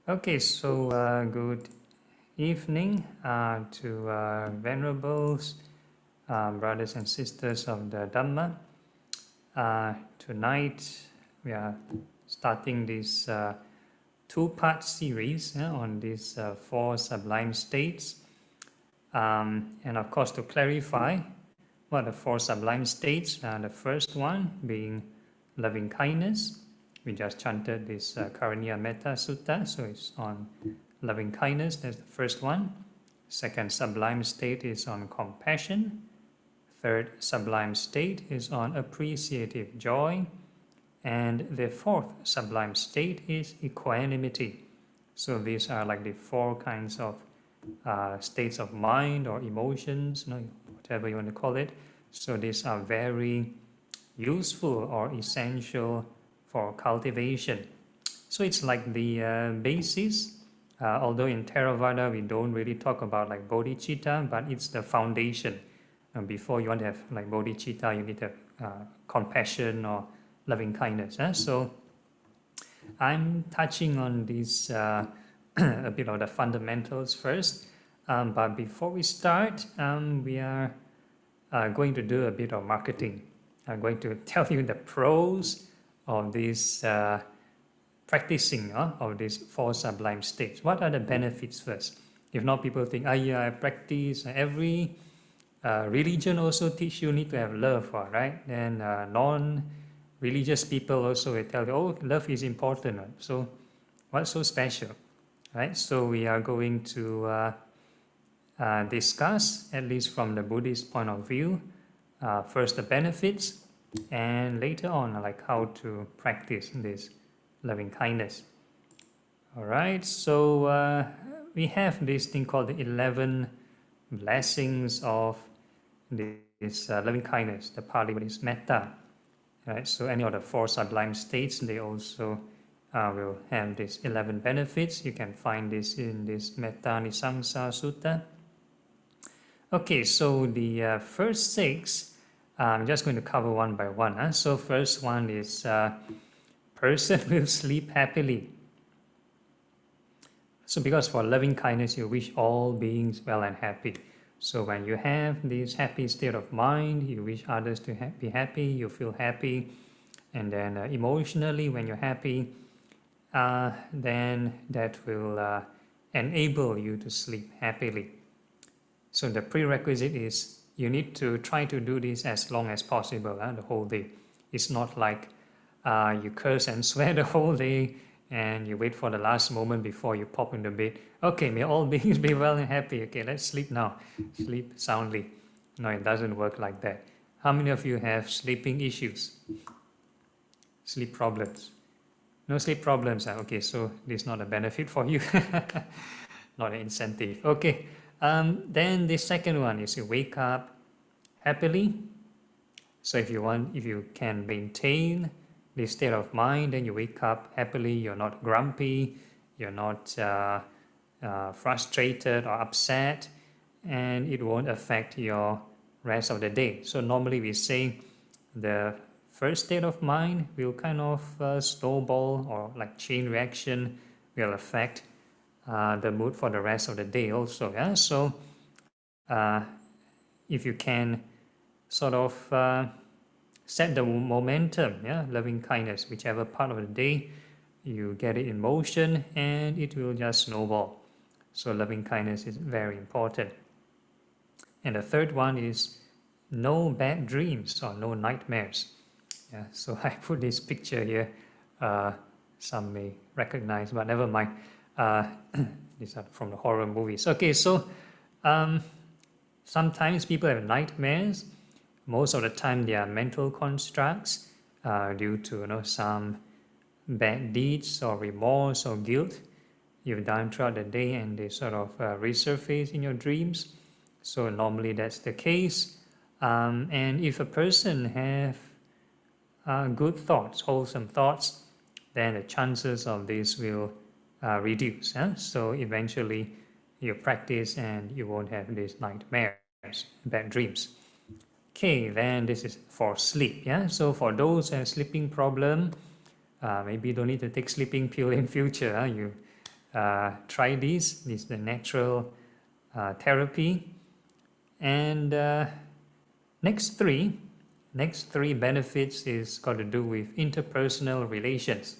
Okay, so good evening to venerables, brothers and sisters of the Dhamma. Tonight we are starting this two-part series on these four sublime states. And of course, to clarify what the four sublime states, the first one being loving kindness. We just chanted this Karaniya Metta Sutta, so it's on loving kindness, that's the first one. Second sublime state is on compassion. Third sublime state is on appreciative joy. And the fourth sublime state is equanimity. So these are like the four kinds of states of mind or emotions, whatever you want to call it. So these are very useful or essential for cultivation. So it's like the basis, although in Theravada we don't really talk about like bodhicitta, but it's the foundation. And before you want to have like bodhicitta, you need to have compassion or loving kindness. So I'm touching on these a bit of the fundamentals first. But before we start, we are going to do a bit of marketing. I'm going to tell you the pros of this practicing of these four sublime states. What are the benefits first? If not, people think, yeah, I practice. Every religion also teach you need to have love, right? And non-religious people also will tell you, oh, love is important. So what's so special, right? So we are going to discuss, at least from the Buddhist point of view, first the benefits, and later on like how to practice this loving kindness. All right, so we have this thing called the 11 blessings of this loving kindness. The Pali word is metta. Right, so any of the four sublime states, they also will have these 11 benefits. You can find this in this Metta Nisangsa Sutta. Okay, so the first six, I'm just going to cover one by one. So first one is person will sleep happily. So because for loving kindness, you wish all beings well and happy. So when you have this happy state of mind, you wish others to be happy, you feel happy. And then emotionally, when you're happy, then that will enable you to sleep happily. So the prerequisite is you need to try to do this as long as possible, the whole day. It's not like you curse and swear the whole day and you wait for the last moment before you pop in the bed. Okay, may all beings be well and happy. Okay, let's sleep now. Sleep soundly. No, it doesn't work like that. How many of you have sleeping issues? Sleep problems? No sleep problems. Okay, so this is not a benefit for you. Not an incentive. Okay. Then the second one is you wake up happily. So if you can maintain this state of mind, then you wake up happily. You're not grumpy. You're not frustrated or upset, and it won't affect your rest of the day. So normally we say the first state of mind will kind of snowball or like chain reaction will affect the mood for the rest of the day also. Yeah, so if you can sort of set the momentum, loving kindness, whichever part of the day you get it in motion, and it will just snowball. So loving kindness is very important. And the third one is no bad dreams or no nightmares. Yeah, so I put this picture here. Some may recognize, but never mind. These are from the horror movies. Okay, so sometimes people have nightmares. Most of the time they are mental constructs due to some bad deeds or remorse or guilt you've done throughout the day, and they sort of resurface in your dreams. So normally that's the case. And if a person have good thoughts, wholesome thoughts, then the chances of this will reduce. So eventually you practice and you won't have these nightmares, bad dreams. Okay, then this is for sleep. So for those who have sleeping problem, maybe you don't need to take sleeping pill in future. You try this. This is the natural therapy. And next three benefits is got to do with interpersonal relations,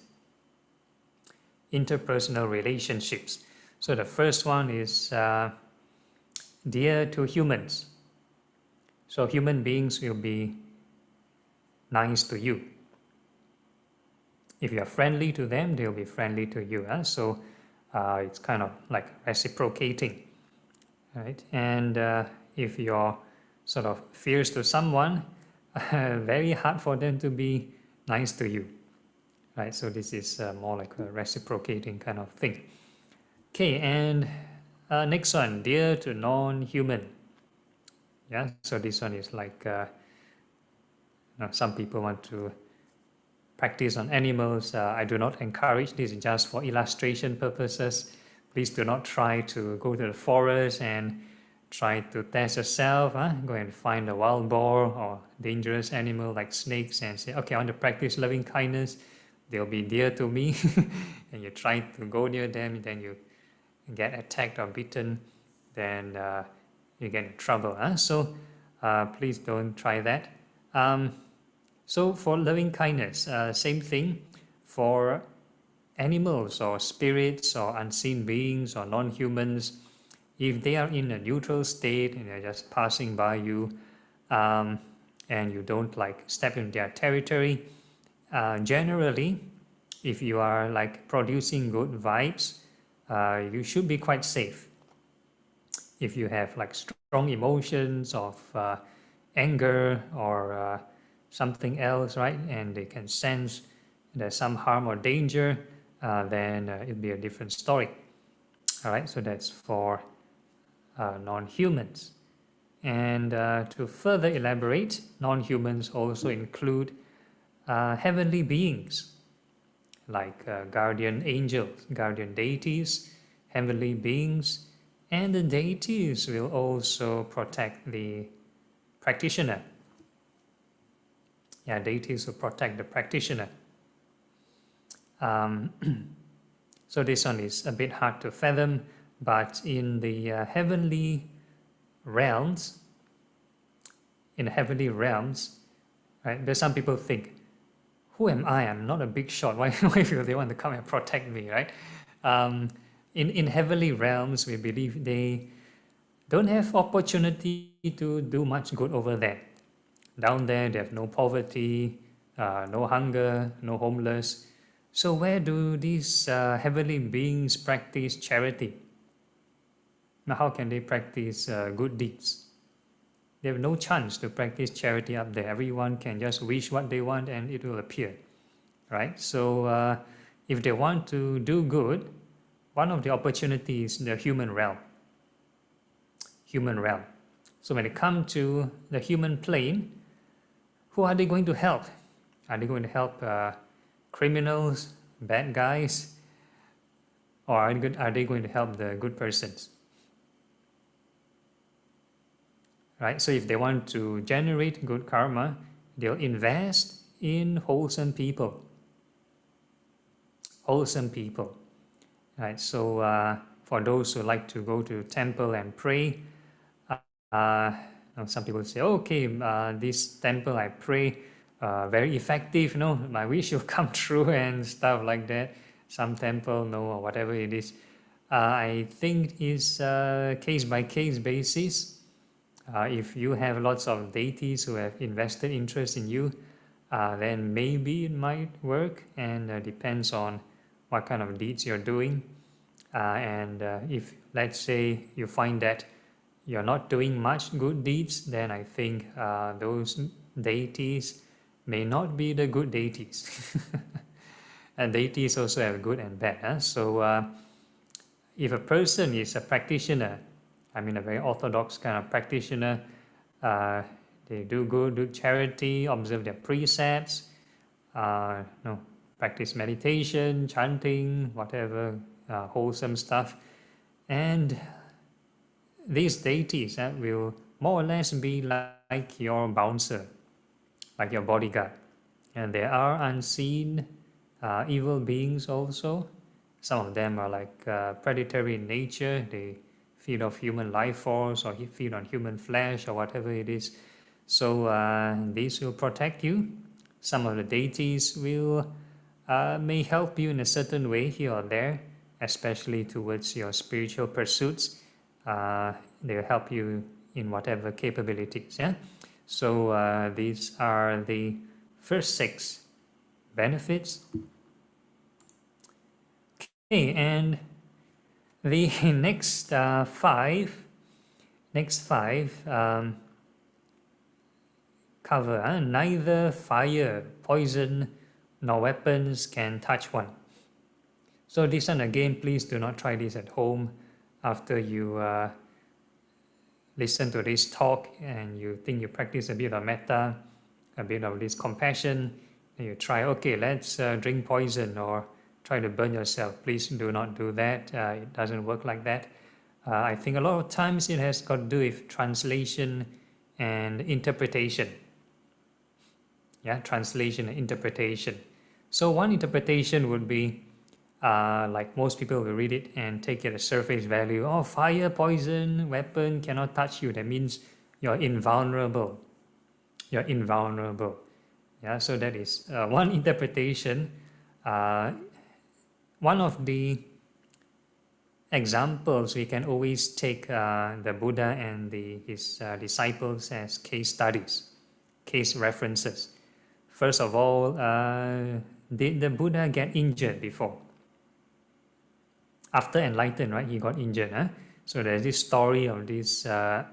interpersonal relationships. So the first one is dear to humans. So human beings will be nice to you. If you are friendly to them, they'll be friendly to you. So it's kind of like reciprocating, right? And if you're sort of fierce to someone, very hard for them to be nice to you, right? So this is more like a reciprocating kind of thing. Okay, and next one, dear to non-human. Yeah, so this one is like some people want to practice on animals. I do not encourage this, just for illustration purposes. Please do not try to go to the forest and try to test yourself. Go and find a wild boar or dangerous animal like snakes and say, okay, I want to practice loving kindness. They'll be dear to me. And you try to go near them, then you get attacked or bitten, then you get in trouble. So please don't try that. So for loving kindness, same thing for animals or spirits or unseen beings or non-humans. If they are in a neutral state and they're just passing by you, and you don't like step in their territory, generally, if you are like producing good vibes, you should be quite safe. If you have like strong emotions of anger or something else, right, and they can sense there's some harm or danger, then it'll be a different story. All right, so that's for non-humans. And to further elaborate, non-humans also include heavenly beings like guardian angels, guardian deities, heavenly beings, and the deities will also protect the practitioner. Yeah, deities will protect the practitioner. So this one is a bit hard to fathom, but in the heavenly realms, right, there's some people think, who am I? I'm not a big shot. Why will they want to come and protect me, right? In heavenly realms, we believe they don't have opportunity to do much good over there. Down there, they have no poverty, no hunger, no homeless. So where do these heavenly beings practice charity? Now, how can they practice good deeds? They have no chance to practice charity up there. Everyone can just wish what they want and it will appear, right? So if they want to do good, one of the opportunities is the human realm. So when it comes to the human plane, who are they going to help? Are they going to help criminals, bad guys, or are they going to help the good persons? Right? So if they want to generate good karma, they'll invest in wholesome people. Right? So for those who like to go to temple and pray, some people say, okay, this temple I pray, very effective, my wish will come true and stuff like that. Some temple, no, or whatever it is. I think it's case by case basis. If you have lots of deities who have invested interest in you, then maybe it might work, and depends on what kind of deeds you're doing. And if, let's say, you find that you're not doing much good deeds, then I think those deities may not be the good deities. And deities also have good and bad. So if a person is a practitioner, I mean a very orthodox kind of practitioner, they do good, do charity, observe their precepts, practice meditation, chanting, whatever, wholesome stuff. And these deities will more or less be like your bouncer, like your bodyguard. And there are unseen evil beings also. Some of them are like predatory in nature. They feed off human life force or feed on human flesh or whatever it is. So these will protect you. Some of the deities will may help you in a certain way here or there, especially towards your spiritual pursuits. They'll help you in whatever capabilities. Yeah. So these are the first 6 benefits. Okay, and the next 5 cover neither fire, poison, nor weapons can touch one. So this one again, please do not try this at home after you listen to this talk and you think you practice a bit of metta, a bit of this compassion, and you try, okay, let's drink poison or try to burn yourself. Please do not do that. It doesn't work like that. I think a lot of times it has got to do with translation and interpretation. Yeah, translation and interpretation. So one interpretation would be like most people will read it and take it at surface value. Oh, fire, poison, weapon cannot touch you. That means you're invulnerable. You're invulnerable. Yeah, so that is one interpretation. One of the examples we can always take the Buddha and his disciples as case studies, case references. First of all, did the Buddha get injured before? After enlightened, right? He got injured. Huh? So there's this story of this, I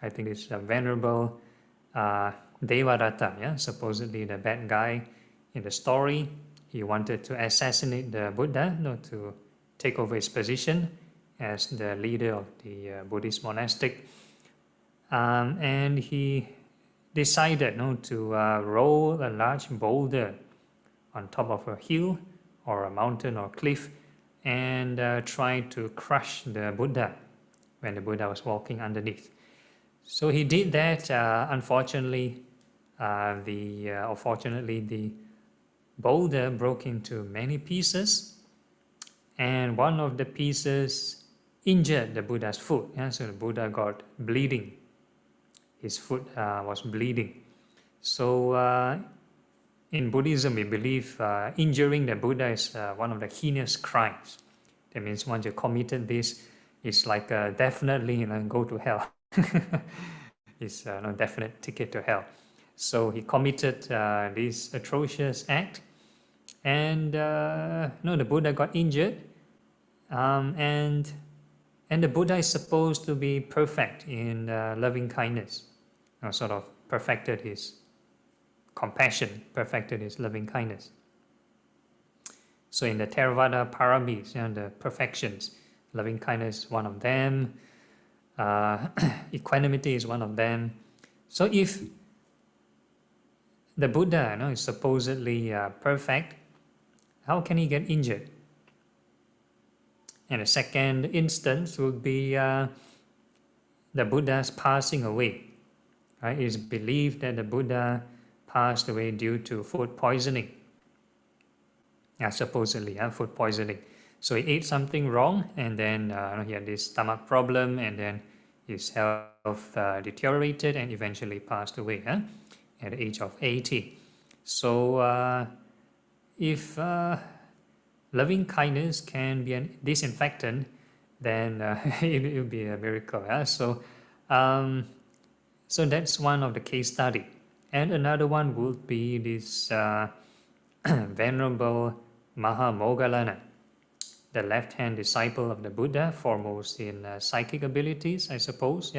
think it's venerable Devadatta, yeah? Supposedly the bad guy in the story. He wanted to assassinate the Buddha, to take over his position as the leader of the Buddhist monastery. And he decided to roll a large boulder on top of a hill or a mountain or cliff and try to crush the Buddha when the Buddha was walking underneath. So he did that. Unfortunately, the boulder broke into many pieces, and one of the pieces injured the Buddha's foot. Yeah? So the Buddha got bleeding. His foot was bleeding. So in Buddhism, we believe injuring the Buddha is one of the heinous crimes. That means once you committed this, it's like definitely go to hell. It's a definite ticket to hell. So he committed this atrocious act, and the Buddha got injured, and the Buddha is supposed to be perfect in loving kindness, sort of perfected his compassion, perfected his loving kindness. So in the Theravada paramis, the perfections, loving kindness is one of them, equanimity is one of them. So if the Buddha is supposedly perfect, how can he get injured? And the second instance would be the Buddha's passing away. Right? It is believed that the Buddha passed away due to food poisoning. Supposedly, food poisoning. So he ate something wrong, and then he had this stomach problem, and then his health deteriorated and eventually passed away at the age of 80. So if loving kindness can be a disinfectant, then it will be a miracle. So that's one of the case study. And another one would be this Venerable Mahamoggallana, the left-hand disciple of the Buddha, foremost in psychic abilities, I suppose.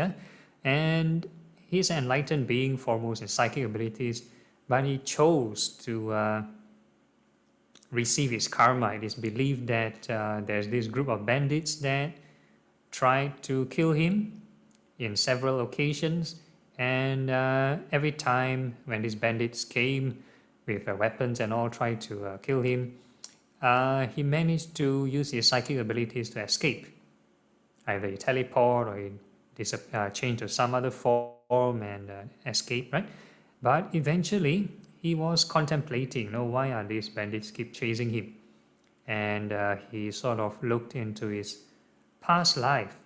And he's an enlightened being, foremost in psychic abilities, but he chose to receive his karma. It is believed that there's this group of bandits that tried to kill him in several occasions, and every time when these bandits came with weapons and all tried to kill him, he managed to use his psychic abilities to escape. Either he teleport or he change to some other form and escape, right? But eventually he was contemplating, why are these bandits keep chasing him? and he sort of looked into his past life,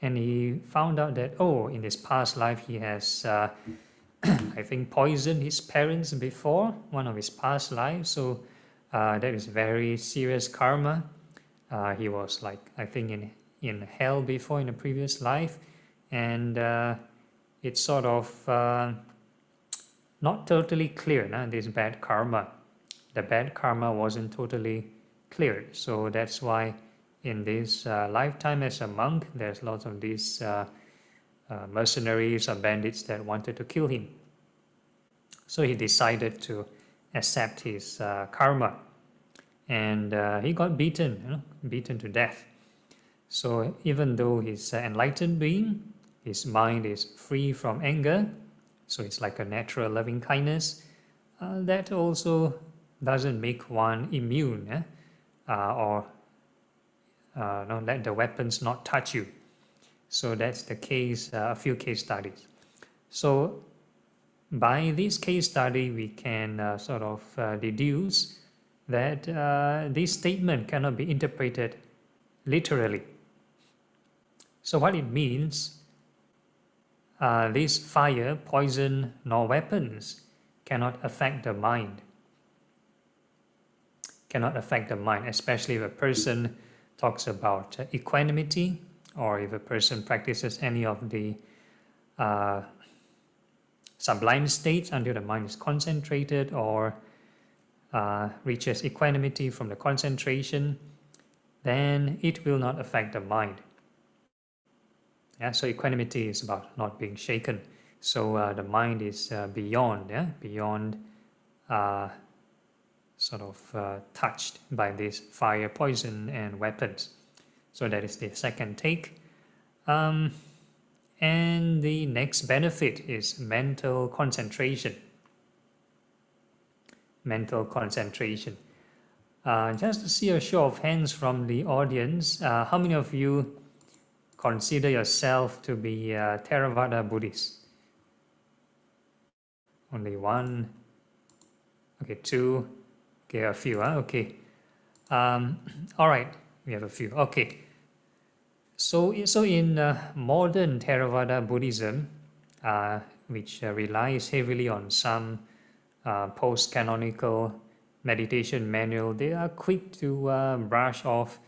and he found out that, oh, in his past life he has I think poisoned his parents before, one of his past lives. So that is very serious karma. He was like, I think, in hell before in a previous life, and it's sort of not totally clear, this bad karma. The bad karma wasn't totally cleared. So that's why in this lifetime as a monk, there's lots of these mercenaries or bandits that wanted to kill him. So he decided to accept his karma, and he got beaten, beaten to death. So even though he's an enlightened being, his mind is free from anger, so it's like a natural loving kindness. That also doesn't make one immune, or let the weapons not touch you. So that's the case, a few case studies. So by this case study, we can sort of deduce that this statement cannot be interpreted literally. So what it means, this fire, poison, nor weapons cannot affect the mind. Cannot affect the mind, especially if a person talks about equanimity, or if a person practices any of the sublime states until the mind is concentrated, or reaches equanimity from the concentration, then it will not affect the mind. Yeah, so equanimity is about not being shaken. So the mind is beyond sort of touched by this fire, poison, and weapons. So that is the second take. And the next benefit is mental concentration. Mental concentration. Just to see a show of hands from the audience, how many of you consider yourself to be Theravada Buddhist? Only one. Okay, two. Okay, a few. Okay. All right, we have a few. Okay. So in modern Theravada Buddhism, which relies heavily on some post-canonical meditation manual, they are quick to brush off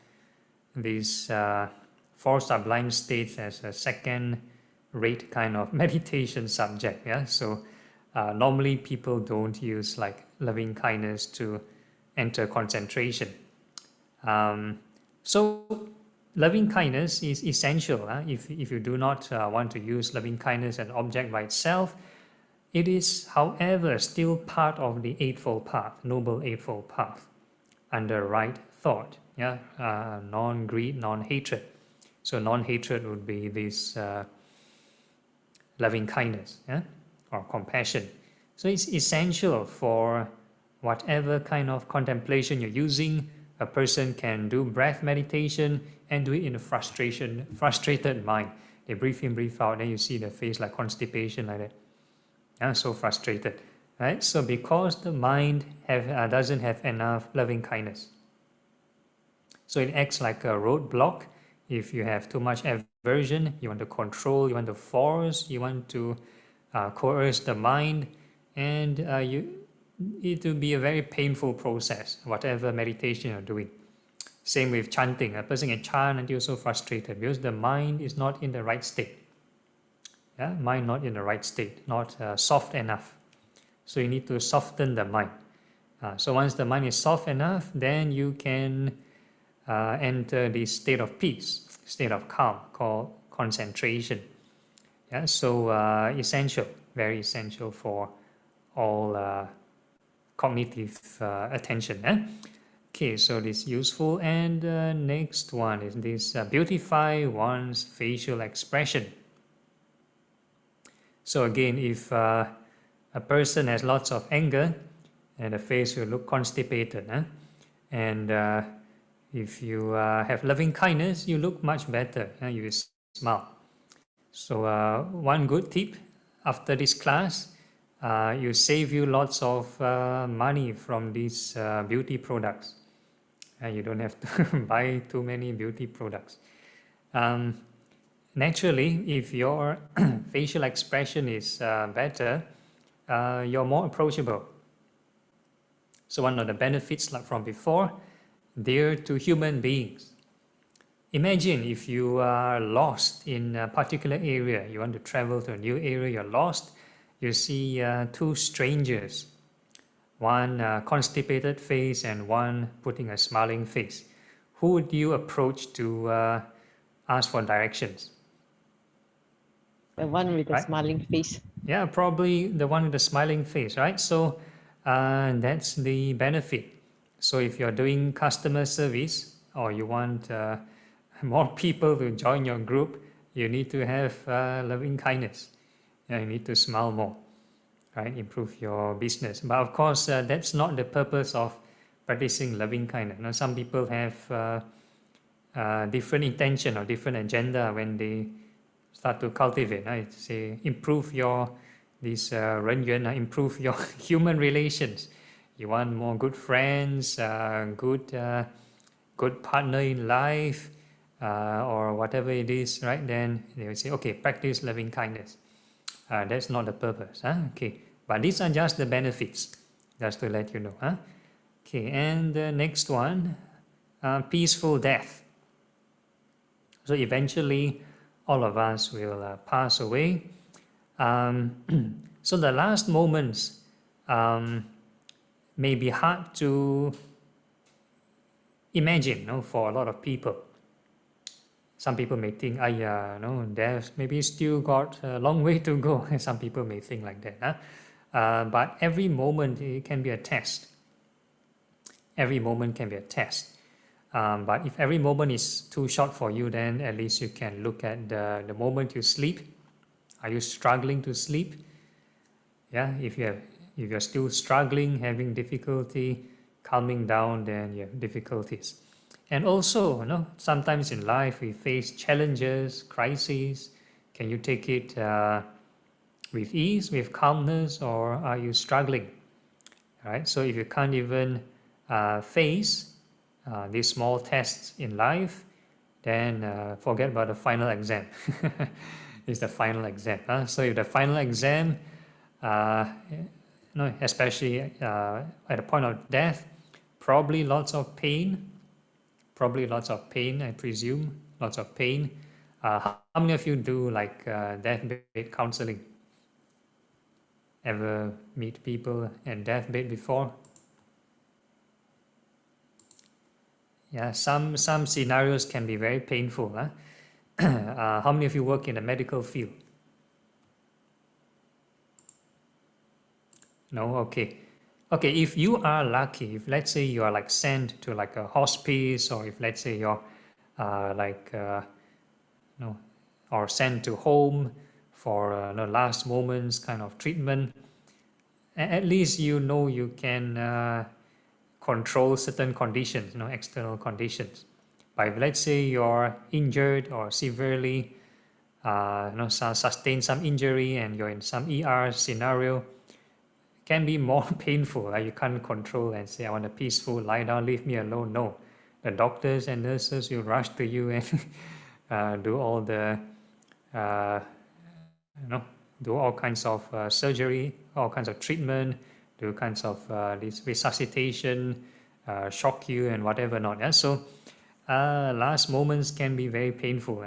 these four sublime states as a second-rate kind of meditation subject. Yeah, so normally people don't use like loving kindness to enter concentration. So loving kindness is essential. If you do not want to use loving kindness as an object by itself, it is, however, still part of the Eightfold Path, Noble Eightfold Path, under right thought. Yeah, non-greed, non-hatred. So non-hatred would be this loving kindness, yeah, or compassion. So it's essential for whatever kind of contemplation you're using. A person can do breath meditation and do it in a frustrated mind. They breathe in, breathe out, then you see the face like constipation like that. Yeah, so frustrated, right? So because the mind doesn't have enough loving kindness, so it acts like a roadblock. If you have too much aversion, you want to control, you want to force, you want to coerce the mind, and it will be a very painful process, whatever meditation you're doing. Same with chanting. A person can chant until so frustrated because the mind is not in the right state. Yeah, mind not in the right state, not soft enough. So you need to soften the mind. So once the mind is soft enough, then you can enter the state of peace, state of calm, called concentration. Yeah, so essential, very essential for all cognitive attention. Okay, so this is useful. And next one is this beautify one's facial expression. So again, if a person has lots of anger, and the face will look constipated, and if you have loving kindness, you look much better, you will smile. So one good tip after this class, you save you lots of money from these beauty products. You don't have to buy too many beauty products. Naturally, if your facial expression is better, you're more approachable. So one of the benefits, like from before, dear to human beings. Imagine if you are lost in a particular area, you want to travel to a new area, you're lost, you see two strangers, one constipated face and one putting a smiling face. Who would you approach to ask for directions? The one with the Right? smiling face. Yeah, probably the one with the smiling face, right? So that's the benefit. So if you're doing customer service or you want more people to join your group, you need to have loving kindness. Yeah, you need to smile more, right? Improve your business. But of course, that's not the purpose of practicing loving kindness. Now, some people have different intention or different agenda when they start to cultivate, right? Say improve your this improve your human relations. You want more good friends, good partner in life, or whatever it is, right? Then they will say, okay, practice loving kindness. That's not the purpose, huh? Okay, but these are just the benefits, just to let you know, huh? Okay, and the next one, peaceful death. So eventually, all of us will pass away. So the last moments may be hard to imagine, no, for a lot of people. Some people may think, there's maybe still got a long way to go. Some people may think like that. Huh? But every moment it can be a test. Every moment can be a test. But if every moment is too short for you, then at least you can look at the moment you sleep. Are you struggling to sleep? Yeah, if you're still struggling, having difficulty calming down, then you have difficulties. And also, sometimes in life we face challenges, crises. Can you take it with ease, with calmness, or are you struggling? All right. So if you can't even face these small tests in life, then forget about the final exam. It's the final exam. So if the final exam, especially at the point of death, probably lots of pain, I presume, lots of pain. How many of you do like deathbed counseling? Ever meet people at deathbed before? Yeah, some scenarios can be very painful. Huh? How many of you work in the medical field? No, okay. Okay, if you are lucky, if let's say you are like sent to like a hospice, or if let's say you're or sent to home for the last moments kind of treatment, at least you can control certain conditions, external conditions. But if let's say you're injured or severely sustain some injury and you're in some ER scenario, can be more painful. Like you can't control and say, I want a peaceful lie down, leave me alone. No, the doctors and nurses will rush to you and do all the do all kinds of surgery, all kinds of treatment, do kinds of this resuscitation, shock you and whatever not. Yeah? So last moments can be very painful.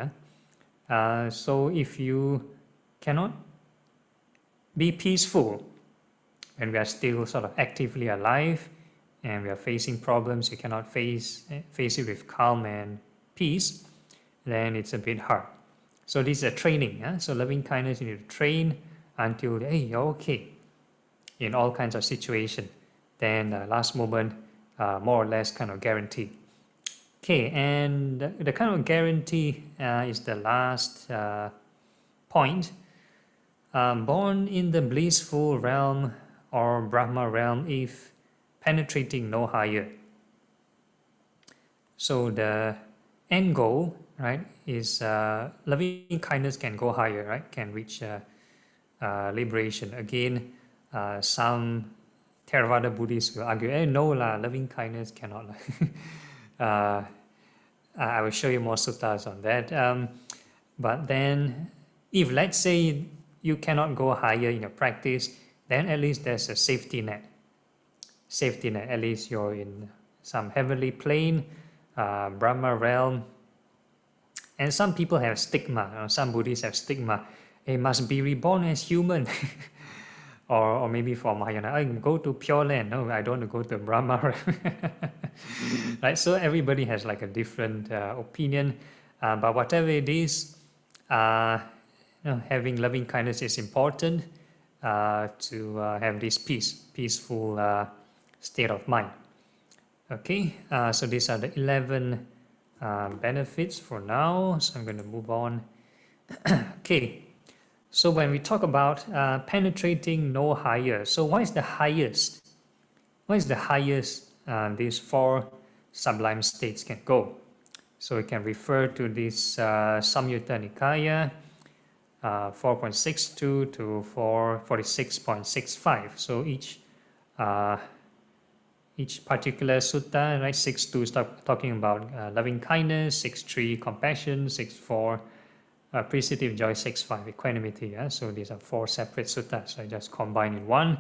So if you cannot be peaceful when we are still sort of actively alive and we are facing problems, you cannot face it with calm and peace, then it's a bit hard. So this is a training. So loving kindness, you need to train until, hey, you're okay in all kinds of situations. Then last moment, more or less kind of guarantee. Okay, and the kind of guarantee is the last point. Born in the blissful realm or Brahma realm if penetrating no higher. So the end goal, right, is loving kindness can go higher, right, can reach liberation. Again, Some Theravada Buddhists will argue, no lah, loving kindness cannot. I will show you more suttas on that. But then, if let's say you cannot go higher in your practice, then at least there's a safety net. Safety net, at least you're in some heavenly plane, Brahma realm. And some people have stigma, some Buddhists have stigma. It must be reborn as human. or maybe for Mahayana, I go to Pure Land. No, I don't want to go to Brahma realm. Right? So everybody has like a different opinion. But whatever it is, having loving kindness is important to have this peaceful state of mind. Okay, so these are the 11 benefits for now. So I'm going to move on. Okay, so when we talk about penetrating no higher, so what is the highest? What is the highest these 4 sublime states can go? So we can refer to this Samyutta Nikaya 4.62 to 446.65. So each particular sutta, right? 6.2 is talking about loving kindness, 6.3 compassion, 6.4 appreciative joy, 6.5 equanimity. Yeah? So these are 4 separate suttas. So I just combine in one.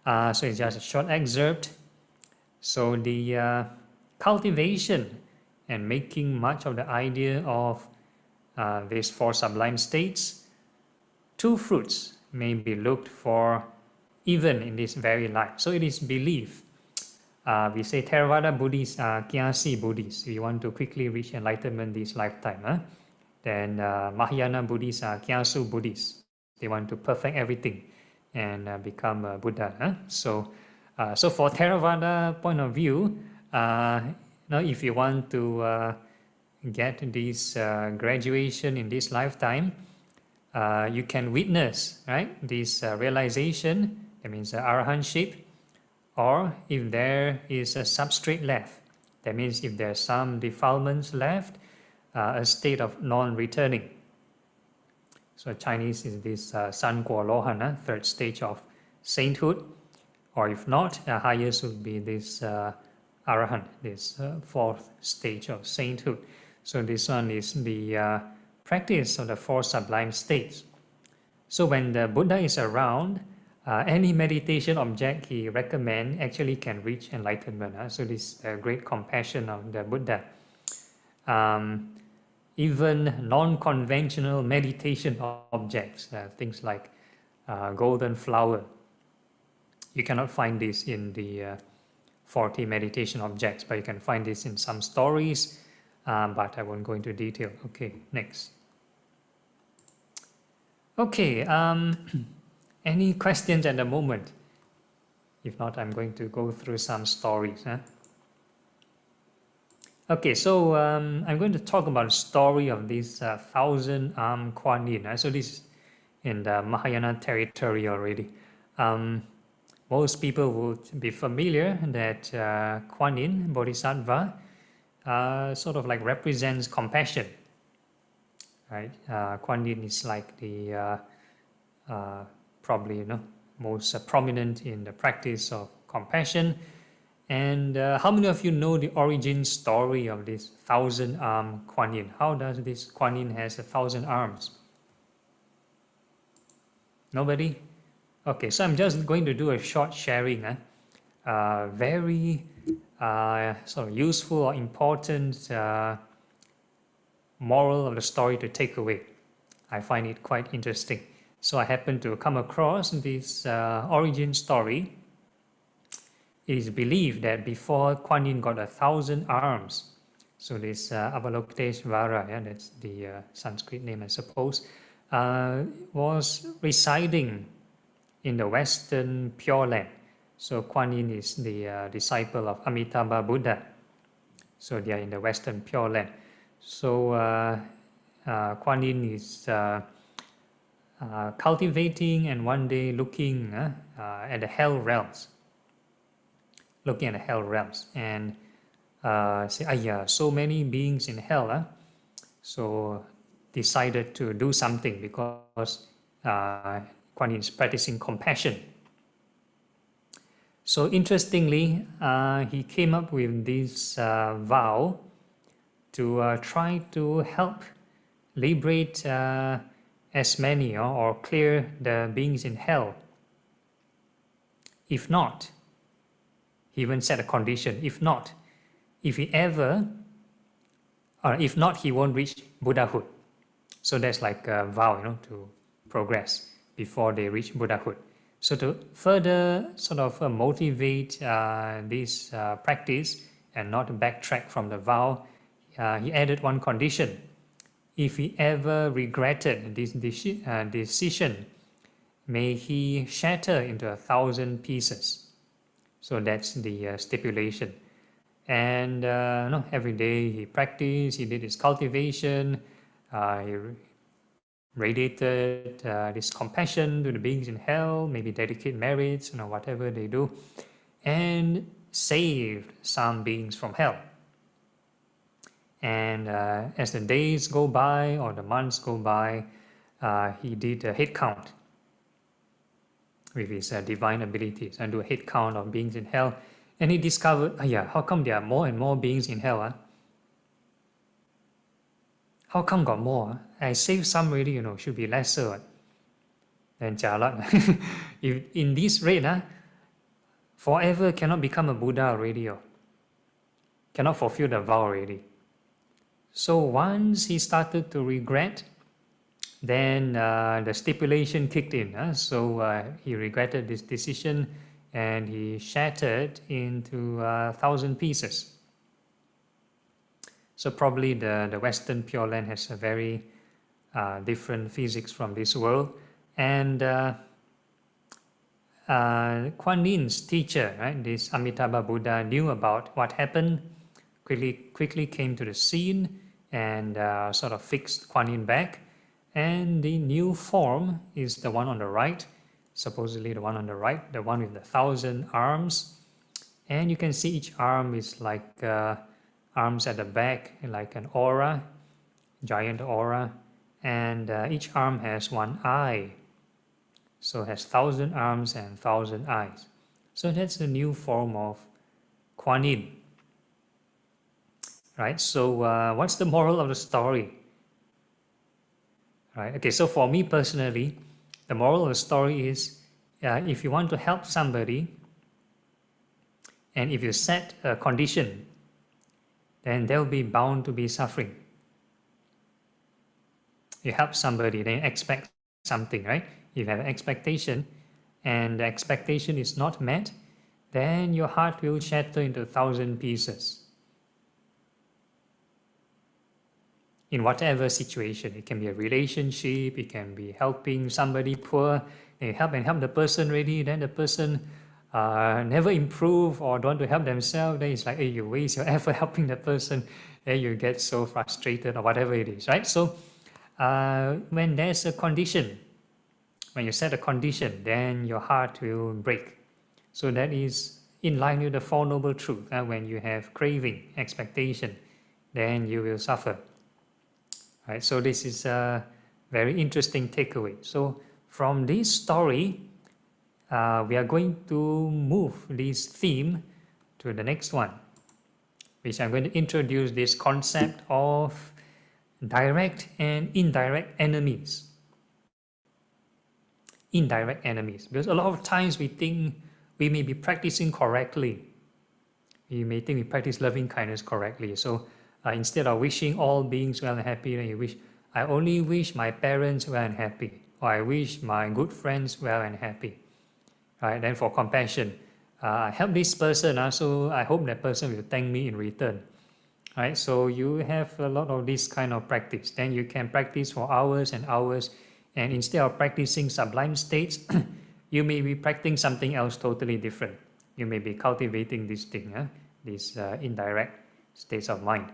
So it's just a short excerpt. So the cultivation and making much of the idea of these 4 sublime states, 2 fruits may be looked for even in this very life. So it is belief. We say Theravada Buddhists are Kyasi Buddhists. We want to quickly reach enlightenment this lifetime. Then Mahayana Buddhists are Kyasu Buddhists. They want to perfect everything and become a Buddha. So for Theravada point of view, if you want to get this graduation in this lifetime, you can witness, right, this realization, that means arahantship, or if there is a substrate left, that means if there's some defilements left, a state of non-returning. So Chinese is this San Guo Lohan, 3rd stage of sainthood, or if not, highest would be this Arahant, this 4th stage of sainthood. So this one is the practice of the 4 sublime states. So when the Buddha is around, any meditation object he recommends actually can reach enlightenment. So this is the great compassion of the Buddha. Even non-conventional meditation objects, things like golden flower, you cannot find this in the 40 meditation objects, but you can find this in some stories, but I won't go into detail. Okay, next. Okay, any questions at the moment? If not, I'm going to go through some stories. Okay, so I'm going to talk about the story of this 1,000-armed Kuan Yin. So this is in the Mahayana territory already. Most people would be familiar that Kuan Yin, Bodhisattva, sort of like represents compassion. Right? Kuan Yin is like the probably most prominent in the practice of compassion. And how many of you know the origin story of this 1,000-armed Kuan Yin? How does this Kuan Yin has 1,000 arms? Nobody? Okay, so I'm just going to do a short sharing. Very sort of useful or important moral of the story to take away. I find it quite interesting. So I happened to come across this origin story. It is believed that before Kuan Yin got 1,000 arms, so this Avalokiteshvara, that's the Sanskrit name I suppose, was residing in the Western Pure Land. So Kuan Yin is the disciple of Amitabha Buddha. So they are in the Western Pure Land. So Kuan Yin is cultivating and one day looking at the hell realms. Looking at the hell realms and say, so many beings in hell. So decided to do something because Kuan Yin is practicing compassion. So interestingly, he came up with this vow to try to help liberate as many or clear the beings in hell. If not, he even set a condition. If not, if he ever, or if not, he won't reach Buddhahood. So that's like a vow, to progress before they reach Buddhahood. So to further sort of motivate this practice and not backtrack from the vow, he added one condition. If he ever regretted this decision, may he shatter into 1,000 pieces. So that's the stipulation. And every day he practiced, he did his cultivation, he radiated this compassion to the beings in hell, maybe dedicate merits, whatever they do, and saved some beings from hell. And as the days go by or the months go by, he did a head count with his divine abilities and do a head count of beings in hell. And he discovered, how come there are more and more beings in hell? How come got more? I saved some already, should be lesser. Then jialat. If in this rate, forever cannot become a Buddha already, cannot fulfill the vow already. So once he started to regret, then the stipulation kicked in. So he regretted this decision and he shattered into 1,000 pieces. So probably the Western Pure Land has a very different physics from this world. And Kuan Yin's teacher, right, this Amitabha Buddha, knew about what happened, quickly came to the scene and sort of fixed Kuan Yin back. And the new form is the one on the right, supposedly the one on the right, the one with the 1,000 arms. And you can see each arm is like arms at the back, like an aura, giant aura, and each arm has one eye. So it has 1,000 arms and 1,000 eyes. So that's the new form of Kuan Yin. Right, so what's the moral of the story? Right, okay, so for me personally, the moral of the story is if you want to help somebody, and if you set a condition, then they'll be bound to be suffering. You help somebody, then you expect something, right? If you have an expectation and the expectation is not met, then your heart will shatter into 1,000 pieces. In whatever situation, it can be a relationship, it can be helping somebody poor, you help the person already, then the person never improve or don't want to help themselves, then it's like, hey, you waste your effort helping the person, then you get so frustrated or whatever it is, right? So when there's a condition, when you set a condition, then your heart will break. So that is in line with the Four Noble Truths. When you have craving, expectation, then you will suffer. Right? So this is a very interesting takeaway. So from this story, we are going to move this theme to the next one, which I'm going to introduce this concept of direct and indirect enemies. Indirect enemies, because a lot of times we think we may be practicing correctly. We may think we practice loving kindness correctly. So instead of wishing all beings well and happy, then you wish, I only wish my parents well and happy, or I wish my good friends well and happy. Right? Then for compassion, I help this person, so I hope that person will thank me in return. Right? So you have a lot of this kind of practice. Then you can practice for hours and hours, and instead of practicing sublime states, you may be practicing something else totally different. You may be cultivating this thing, these indirect states of mind.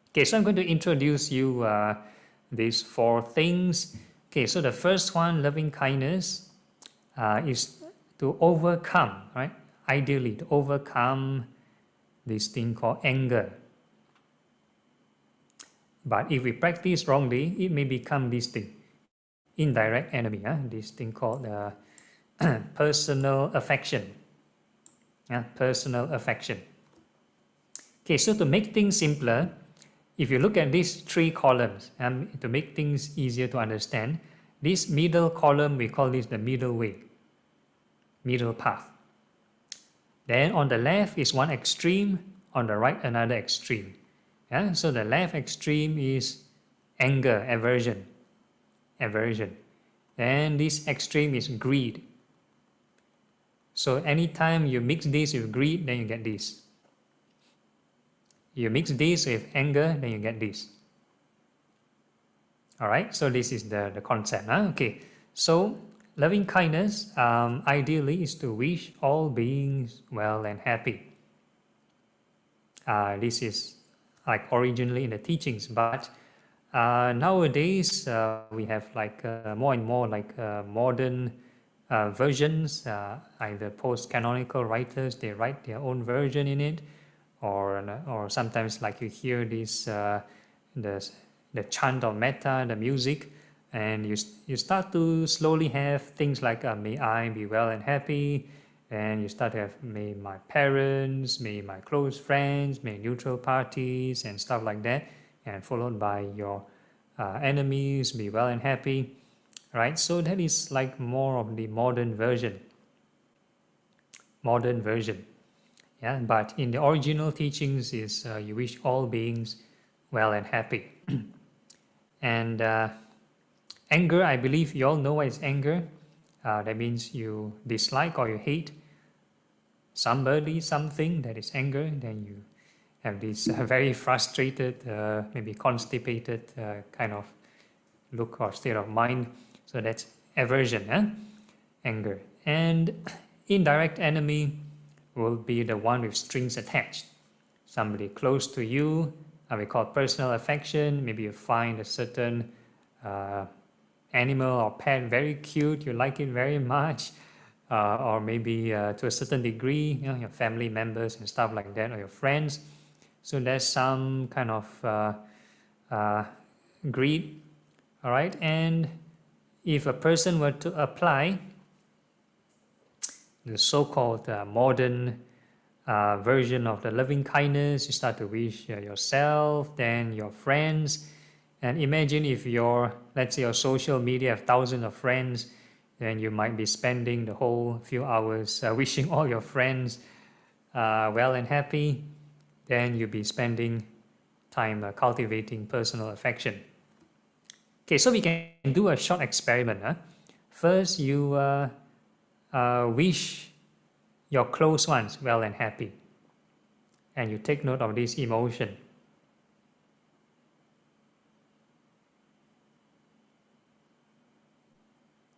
Okay, so I'm going to introduce you these four things. Okay, so the first one, loving kindness, is to overcome, right? Ideally, to overcome this thing called anger. But if we practice wrongly, it may become this thing, indirect enemy, this thing called personal affection. personal affection. Okay, so to make things simpler, if you look at these 3 columns, to make things easier to understand, this middle column, we call this the middle way, middle path. Then on the left is one extreme, on the right another extreme. So the left extreme is anger, aversion. And this extreme is greed. So anytime you mix this with greed, then you get this. You mix this with anger, then you get this. All right, so this is the concept. Okay, so loving kindness ideally is to wish all beings well and happy. This is like originally in the teachings, but nowadays we have like more and more like modern versions, either post-canonical writers, they write their own version in it, or sometimes like you hear this the chant of metta, the music, and you start to slowly have things like may I be well and happy, and you start to have may my parents, may my close friends, may neutral parties and stuff like that, and followed by your enemies be well and happy, right? So that is like more of the modern version. But in the original teachings is you wish all beings well and happy. And anger, I believe you all know what is anger. That means you dislike or you hate somebody, something, that is anger. Then you have this very frustrated, maybe constipated kind of look or state of mind. So that's aversion, anger. And indirect enemy will be the one with strings attached. Somebody close to you, we call personal affection. Maybe you find a certain animal or pet very cute, you like it very much, or maybe to a certain degree, your family members and stuff like that, or your friends. So there's some kind of greed, all right? And if a person were to apply the so-called modern version of the loving kindness, you start to wish yourself, then your friends. And imagine if let's say your social media have thousands of friends, then you might be spending the whole few hours wishing all your friends well and happy. Then you'll be spending time cultivating personal affection. Okay, so we can do a short experiment. First, you wish your close ones well and happy, and you take note of this emotion.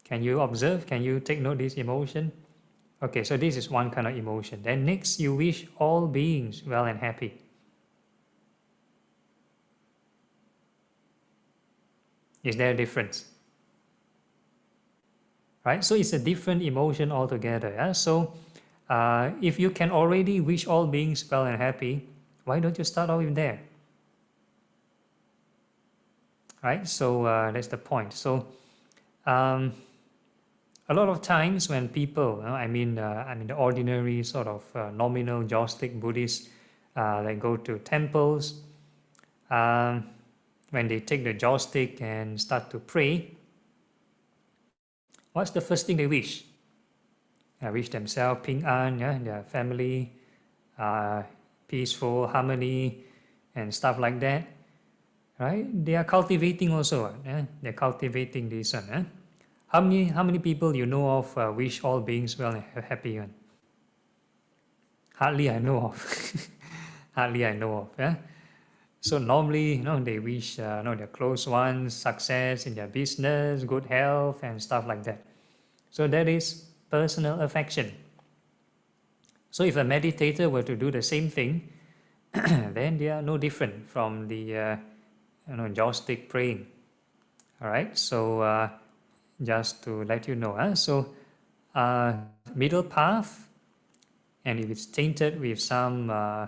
Can you observe? Can you take note of this emotion? Okay, so this is one kind of emotion. Then next, you wish all beings well and happy. Is there a difference? Right, so it's a different emotion altogether. So if you can already wish all beings well and happy, why don't you start off with there? Right, so that's the point. So a lot of times when people, I mean the ordinary sort of nominal Gnostic Buddhists, they go to temples, when they take the joss stick and start to pray, what's the first thing they wish? Wish themselves ping an, their family, peaceful, harmony, and stuff like that, right? They are cultivating also. They're cultivating this one. How many people you know of wish all beings well and happy? Hardly I know of. Hardly I know of. So normally, they wish their close ones success in their business, good health, and stuff like that. So that is personal affection. So if a meditator were to do the same thing, then they are no different from the joss stick praying. All right. So just to let you know, so middle path, and if it's tainted with some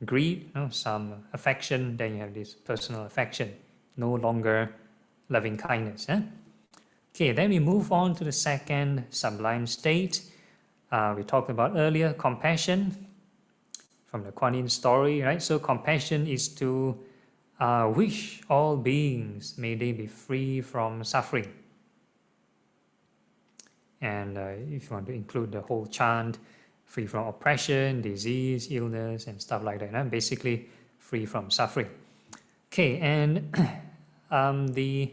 greed, some affection, then you have this personal affection, no longer loving kindness. Okay, then we move on to the second sublime state, We talked about earlier, compassion from the Kuan Yin story, right? So compassion is to wish all beings may they be free from suffering. And if you want to include the whole chant, free from oppression, disease, illness, and stuff like that, basically free from suffering. Okay, and the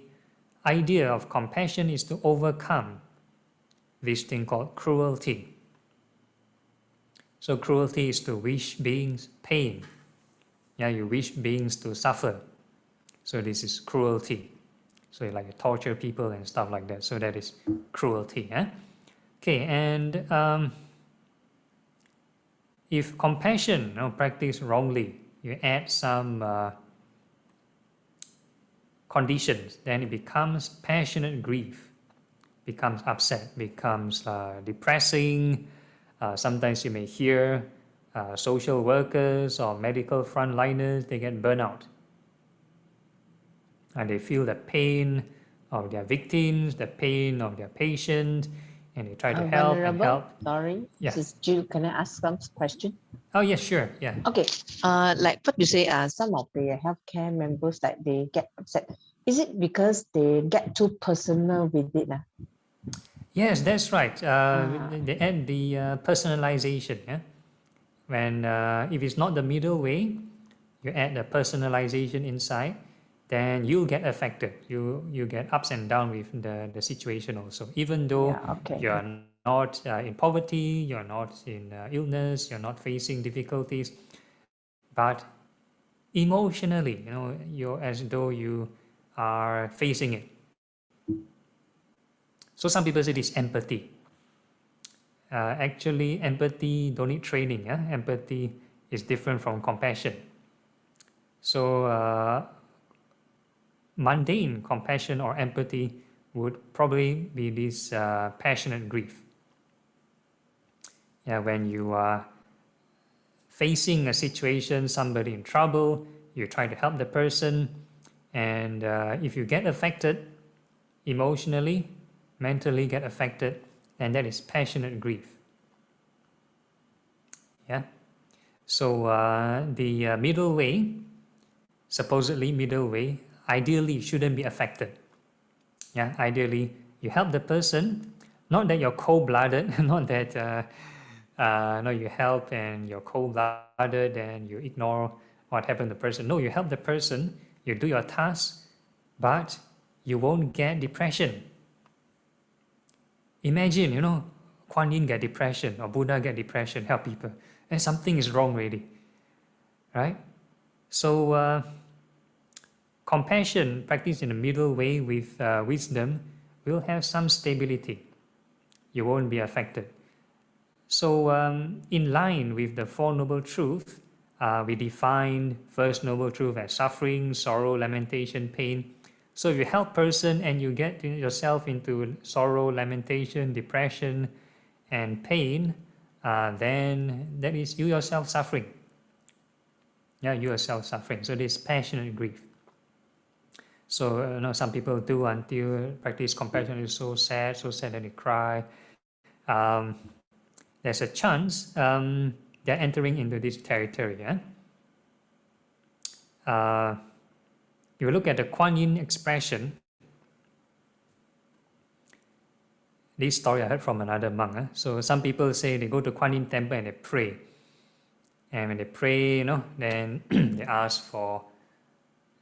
idea of compassion is to overcome this thing called cruelty. So cruelty is to wish beings pain. Yeah, you wish beings to suffer. So this is cruelty. So like you torture people and stuff like that. So that is cruelty. Okay, and if compassion practiced wrongly, you add some conditions, then it becomes passionate grief, becomes upset, becomes depressing. Sometimes you may hear social workers or medical frontliners, they get burnout. And they feel the pain of their victims, the pain of their patient, and they try to help and help. Sorry, Yeah. this is Jill. Can I ask some question? Oh, yes, sure. Yeah. Okay. Like what you say, some of the healthcare members, like they get upset. Is it because they get too personal with it? Yes, that's right. They add the personalization. Yeah? When if it's not the middle way, you add the personalization inside, then you'll get affected. You get ups and downs with the situation also. Even though you're not in poverty, you're not in illness, you're not facing difficulties, but emotionally, you're as though you are facing it. So some people say this empathy. Actually, empathy don't need training. Empathy is different from compassion. So mundane compassion or empathy would probably be this passionate grief. Yeah, when you are facing a situation, somebody in trouble, you try to help the person, and if you get affected emotionally, mentally get affected, and that is passionate grief. Yeah. So the middle way, supposedly middle way, ideally shouldn't be affected. Yeah. Ideally, you help the person, not that you're cold-blooded, not that no, you help and you're cold-blooded and you ignore what happened to the person. No, you help the person, you do your task, but you won't get depression. Imagine, Kuan Yin get depression or Buddha get depression, help people, and something is wrong already, right? So compassion practiced in the middle way with wisdom will have some stability. You won't be affected. So in line with the Four Noble Truths, we define first Noble Truth as suffering, sorrow, lamentation, pain. So if you help person and you get yourself into sorrow, lamentation, depression, and pain, then that is you yourself suffering. Yeah, you yourself suffering. So this passionate grief. So some people do until practice compassion is so sad that they cry. There's a chance they're entering into this territory. Yeah? If you look at the Kuan Yin expression, this story I heard from another monk. So some people say they go to Kuan Yin temple and they pray. And when they pray, then they ask for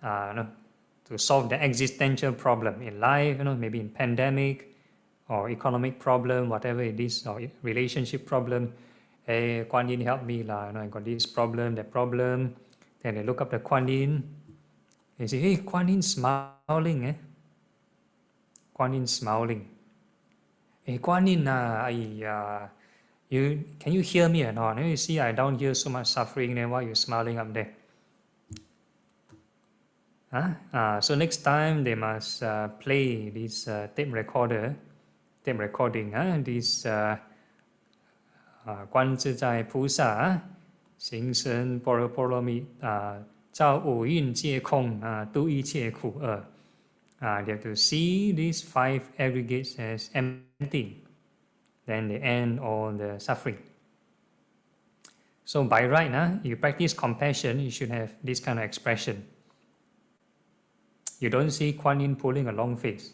to solve the existential problem in life, maybe in pandemic or economic problem, whatever it is, or relationship problem. Hey, Kuan Yin, help me, I got this problem, that problem. Then they look up the Kuan Yin. They say, hey, Kuan Yin smiling, Kuan Yin smiling. Hey, Kuan Yin, can you hear me or not? You see, I down here so much suffering, then why are you smiling up there? So next time they must play this tape recording, this 观自在菩萨行深般若波罗蜜照五蕴皆空度一切苦厄 They have to see these 5 aggregates as empty. then they end all the suffering. So by right, you practice compassion, you should have this kind of expression. You don't see Kuan Yin pulling a long face.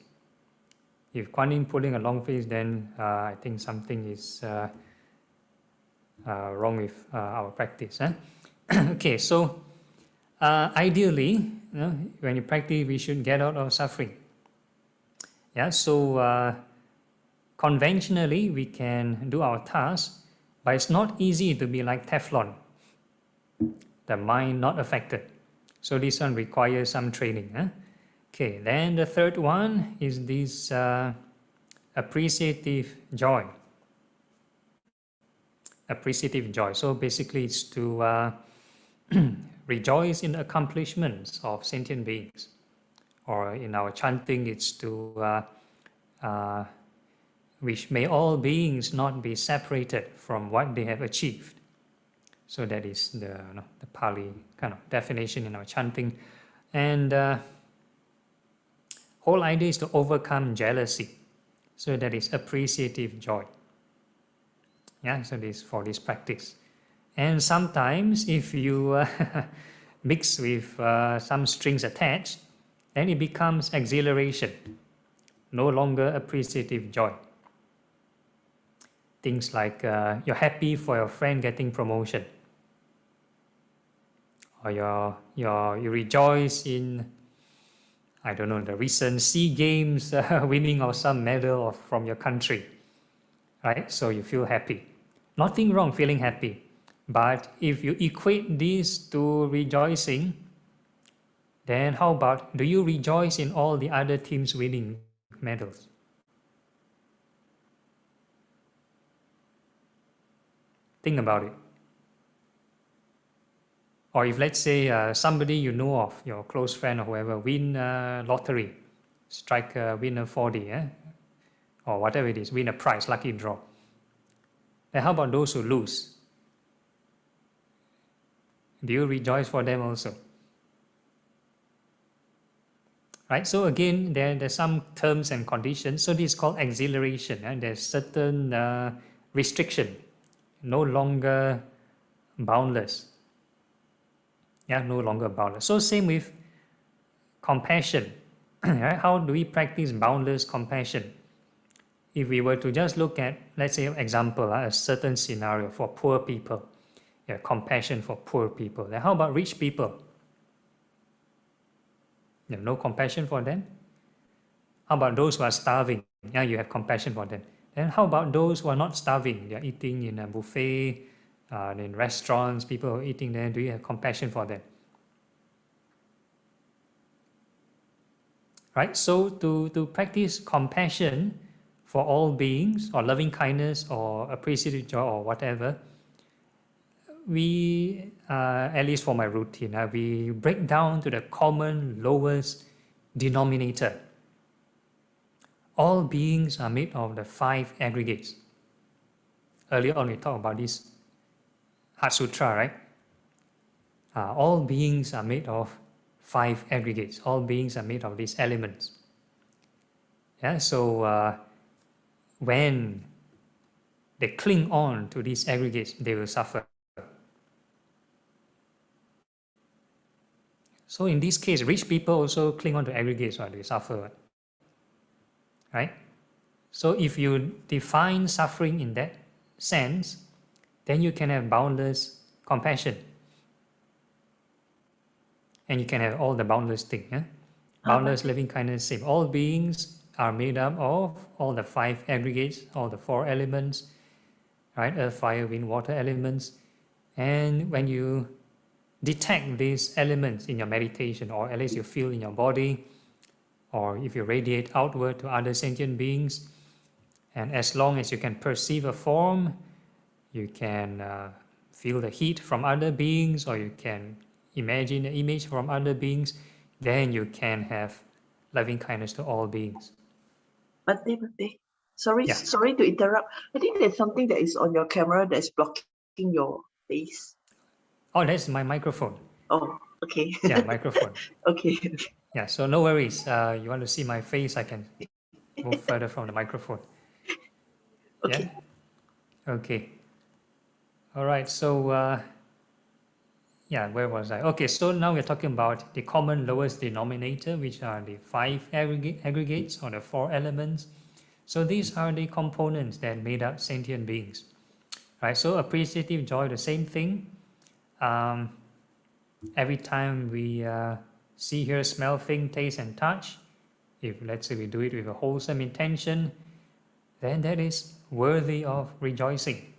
If Kuan Yin pulling a long face, then I think something is wrong with our practice. Okay, so ideally, when you practice, we should get out of suffering. Yeah, so conventionally, we can do our tasks, but it's not easy to be like Teflon, the mind not affected. So this one requires some training. Okay, then the third one is this appreciative joy. Appreciative joy. So basically it's to rejoice in the accomplishments of sentient beings. Or in our chanting, it's to which may all beings not be separated from what they have achieved. So that is the Pali kind of definition in our chanting. And whole idea is to overcome jealousy. So that is appreciative joy. Yeah, so this for this practice. And sometimes if you mix with some strings attached, then it becomes exhilaration, no longer appreciative joy. Things like you're happy for your friend getting promotion, or you rejoice in, I don't know, the recent SEA Games winning of some medal from your country, right? So you feel happy. Nothing wrong feeling happy, but if you equate this to rejoicing, then how about, do you rejoice in all the other teams winning medals? Think about it. Or if let's say somebody you know of, your close friend or whoever, win lottery, strike win a 4D, or whatever it is, win a prize, lucky draw. Then how about those who lose? Do you rejoice for them also? Right, so again, there's some terms and conditions. So this is called exhilaration, and there's certain restriction, no longer boundless. Yeah, no longer boundless. So same with compassion. Right? How do we practice boundless compassion? If we were to just look at, let's say, example, a certain scenario for poor people, compassion for poor people. Then how about rich people? You have no compassion for them? How about those who are starving? Yeah, you have compassion for them. Then how about those who are not starving? They are eating in a buffet, in restaurants, people who are eating there. Do you have compassion for them? Right, so to practice compassion for all beings, or loving kindness, or appreciative joy, or whatever, we, at least for my routine, we break down to the common lowest denominator. All beings are made of the 5 aggregates. Earlier on we talked about this Heart Sutra, right? All beings are made of 5 aggregates. All beings are made of these elements. Yeah, so when they cling on to these aggregates, they will suffer. So in this case, rich people also cling on to aggregates, or they suffer. Right? So if you define suffering in that sense, then you can have boundless compassion. And you can have all the boundless things. Boundless loving kindness, same. All beings are made up of all the 5 aggregates, all the 4 elements, right? Earth, fire, wind, water elements. And when you detect these elements in your meditation, or at least you feel in your body, or if you radiate outward to other sentient beings, and as long as you can perceive a form, you can feel the heat from other beings, or you can imagine the image from other beings, then you can have loving kindness to all beings. But sorry to interrupt. I think there's something that is on your camera that's blocking your face. Oh, that's my microphone. Oh, okay. Yeah, microphone. Okay. Yeah, so no worries. You want to see my face, I can move further from the microphone. Okay. Yeah? Okay. All right. So, yeah, where was I? Okay, so now we're talking about the common lowest denominator, which are the 5 aggregates or the 4 elements. So these are the components that made up sentient beings. Right, so appreciative joy, the same thing. Every time we see, hear, smell, think, taste, and touch, if let's say we do it with a wholesome intention, then that is worthy of rejoicing.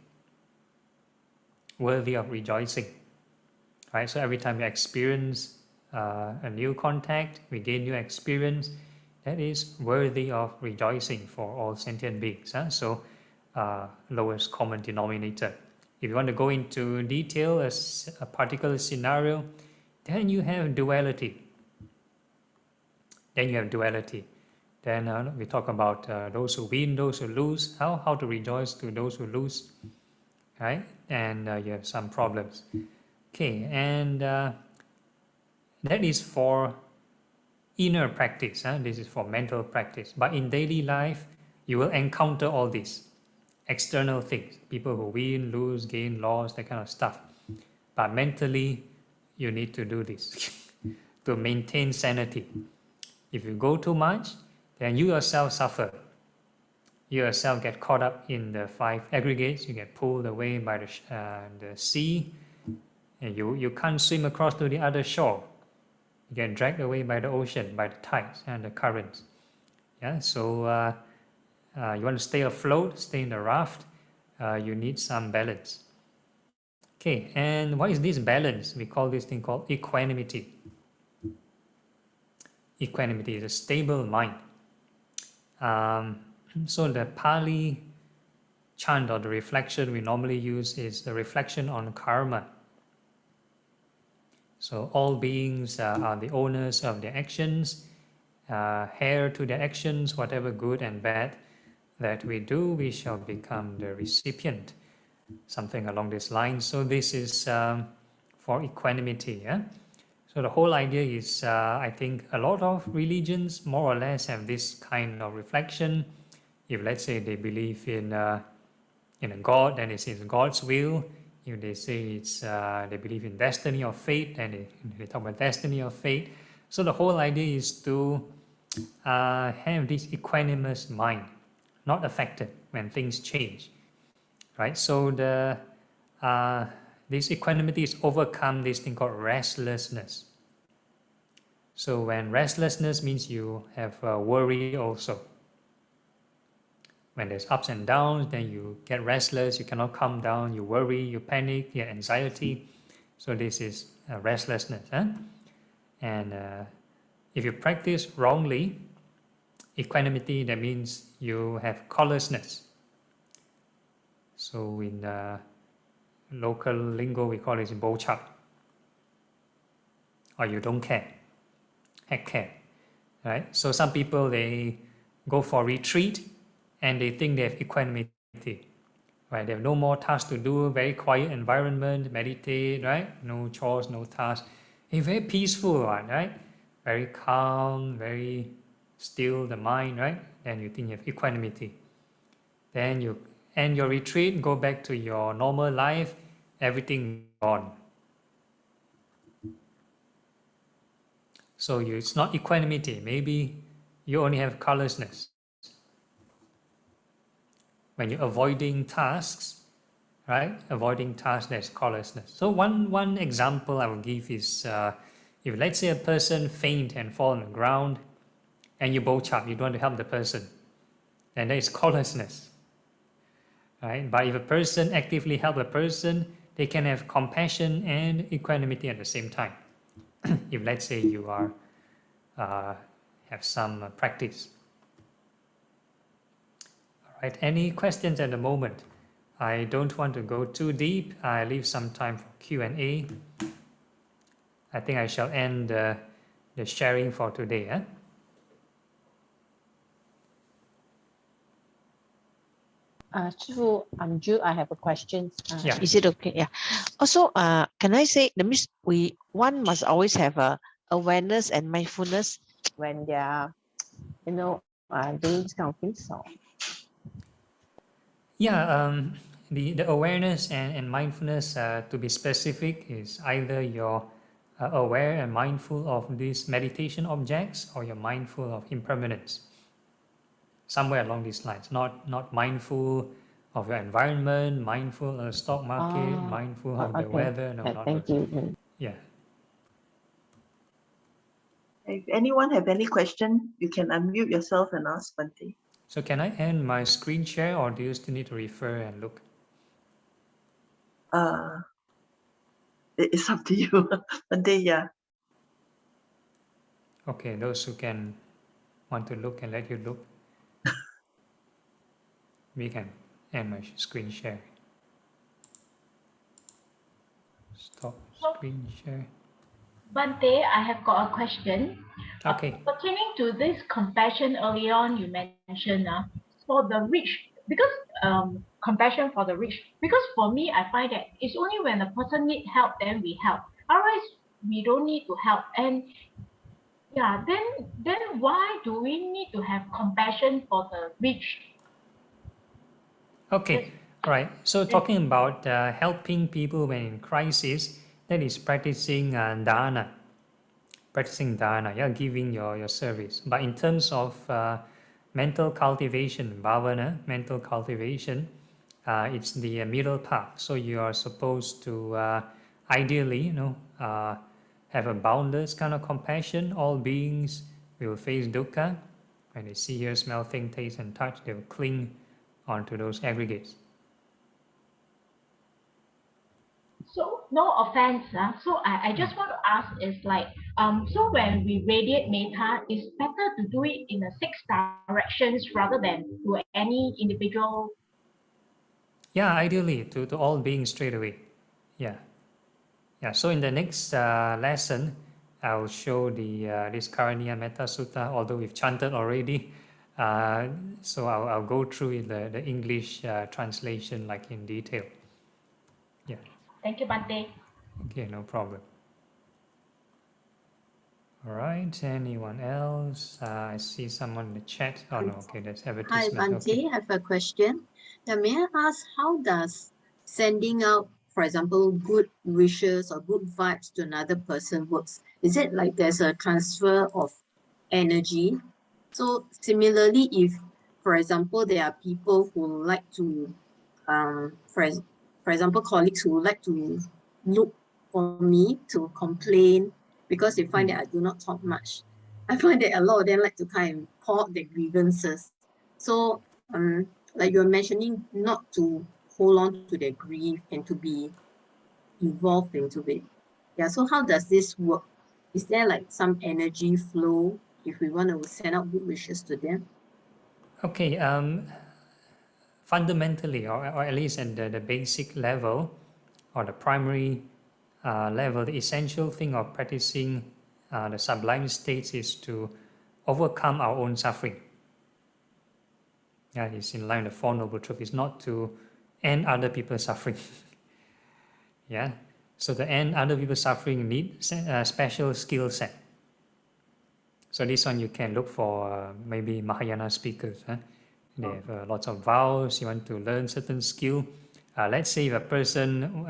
Worthy of rejoicing. Right, so every time we experience a new contact, we gain new experience, that is worthy of rejoicing for all sentient beings. So lowest common denominator. If you want to go into detail as a particular scenario, then you have duality. Then we talk about those who win, those who lose, how to rejoice to those who lose, right? And you have some problems. Okay, and that is for inner practice. This is for mental practice. But in daily life, you will encounter all these external things. People who win, lose, gain, loss, that kind of stuff. But mentally, you need to do this to maintain sanity. If you go too much, then you yourself suffer. You yourself get caught up in the 5 aggregates. You get pulled away by the sea. And you can't swim across to the other shore. You get dragged away by the ocean, by the tides and the currents. Yeah, so you want to stay afloat, stay in the raft, you need some balance. Okay, and what is this balance? We call this thing called equanimity. Equanimity is a stable mind. So the Pali chant or the reflection we normally use is the reflection on karma. So all beings are the owners of their actions, heir to their actions, whatever good and bad that we do, we shall become the recipient, something along this line. So this is for equanimity. Yeah? So the whole idea is, I think a lot of religions more or less have this kind of reflection. If let's say they believe in a God, then it's God's will. If they say it's they believe in destiny or fate, then they talk about destiny or fate. So the whole idea is to have this equanimous mind, not affected when things change, right? So the this equanimity is overcome this thing called restlessness. So when restlessness means you have worry also. When there's ups and downs, then you get restless, you cannot calm down, you worry, you panic, you have anxiety. So this is restlessness. And if you practice wrongly, equanimity, that means you have callousness. So in local lingo, we call it bochap, or you don't care, heck care, right? So some people, they go for retreat and they think they have equanimity, right? They have no more tasks to do, very quiet environment, meditate, right? No chores, no tasks. A very peaceful one, right? Very calm, very still the mind, right? Then you think you have equanimity. Then you end your retreat, go back to your normal life, everything gone. So it's not equanimity, maybe you only have callousness. When you're avoiding tasks, right? Avoiding tasks, there's callousness. So one example I will give is if let's say a person faint and fall on the ground and you bochap, you don't want to help the person, then there is callousness, right? But if a person actively help a person, they can have compassion and equanimity at the same time. If let's say you are have some practice. All right, any questions at the moment? I don't want to go too deep. I leave some time for Q&A. I think I shall end the sharing for today. Shifu, I'm Ju. I have a question. Yeah. Is it okay? Yeah. Also, can I say that means one must always have a awareness and mindfulness when they are, doing this kind of things. So. The awareness and mindfulness, to be specific, is either you're aware and mindful of these meditation objects, or you're mindful of impermanence. Somewhere along these lines, not mindful of your environment, mindful of the stock market, mindful of the Okay. weather. No, not Thank those. you. Yeah. If anyone have any question, you can unmute yourself and ask Bante. So can I end my screen share, or do you still need to refer and look? It's up to you. Bante, yeah. Okay, those who can want to look and let you look, we can end my screen share. Stop screen share. Bante, I have got a question. Okay. Pertaining to this compassion earlier on, you mentioned for the rich, because compassion for the rich. Because for me, I find that it's only when a person need help then we help. Otherwise, we don't need to help. And yeah, then why do we need to have compassion for the rich? Okay. All right. So talking about helping people when in crisis, that is practicing dana. Practicing dana, yeah, giving your service. But in terms of mental cultivation, bhavana, mental cultivation, it's the middle path. So you are supposed to ideally, have a boundless kind of compassion. All beings will face dukkha. When they see, hear, smell, think, taste, and touch, they will cling onto those aggregates. So no offense, so I just want to ask is like, so when we radiate metta, it's better to do it in a 6 directions rather than to any individual. Yeah, ideally to all beings straight away. Yeah. Yeah, so in the next lesson, I'll show the this Karaniya Metta Sutta, although we've chanted already. So I'll go through the English translation like in detail. Yeah. Thank you, Bante. Okay, no problem. All right, anyone else? I see someone in the chat. Oh no, okay, that's Hi, advertisement. Bante, Okay. I have a question. Now, may I ask, how does sending out, for example, good wishes or good vibes to another person works? Is it like there's a transfer of energy? So similarly, if, for example, there are people who like to, for example, colleagues who like to look for me to complain because they find that I do not talk much. I find that a lot of them like to kind of pour out their grievances. So, like you're mentioning, not to hold on to their grief and to be involved into it. Yeah, so how does this work? Is there like some energy flow if we want to send out good wishes to them? Okay, fundamentally, or at least at the basic level, or the primary level, the essential thing of practicing the sublime states is to overcome our own suffering. Yeah, it's in line with the Four Noble Truths. It's not to end other people's suffering. Yeah, so to end other people's suffering need a special skill set. So this one you can look for maybe Mahayana speakers. They have lots of vows. You want to learn certain skill. Let's say if a person,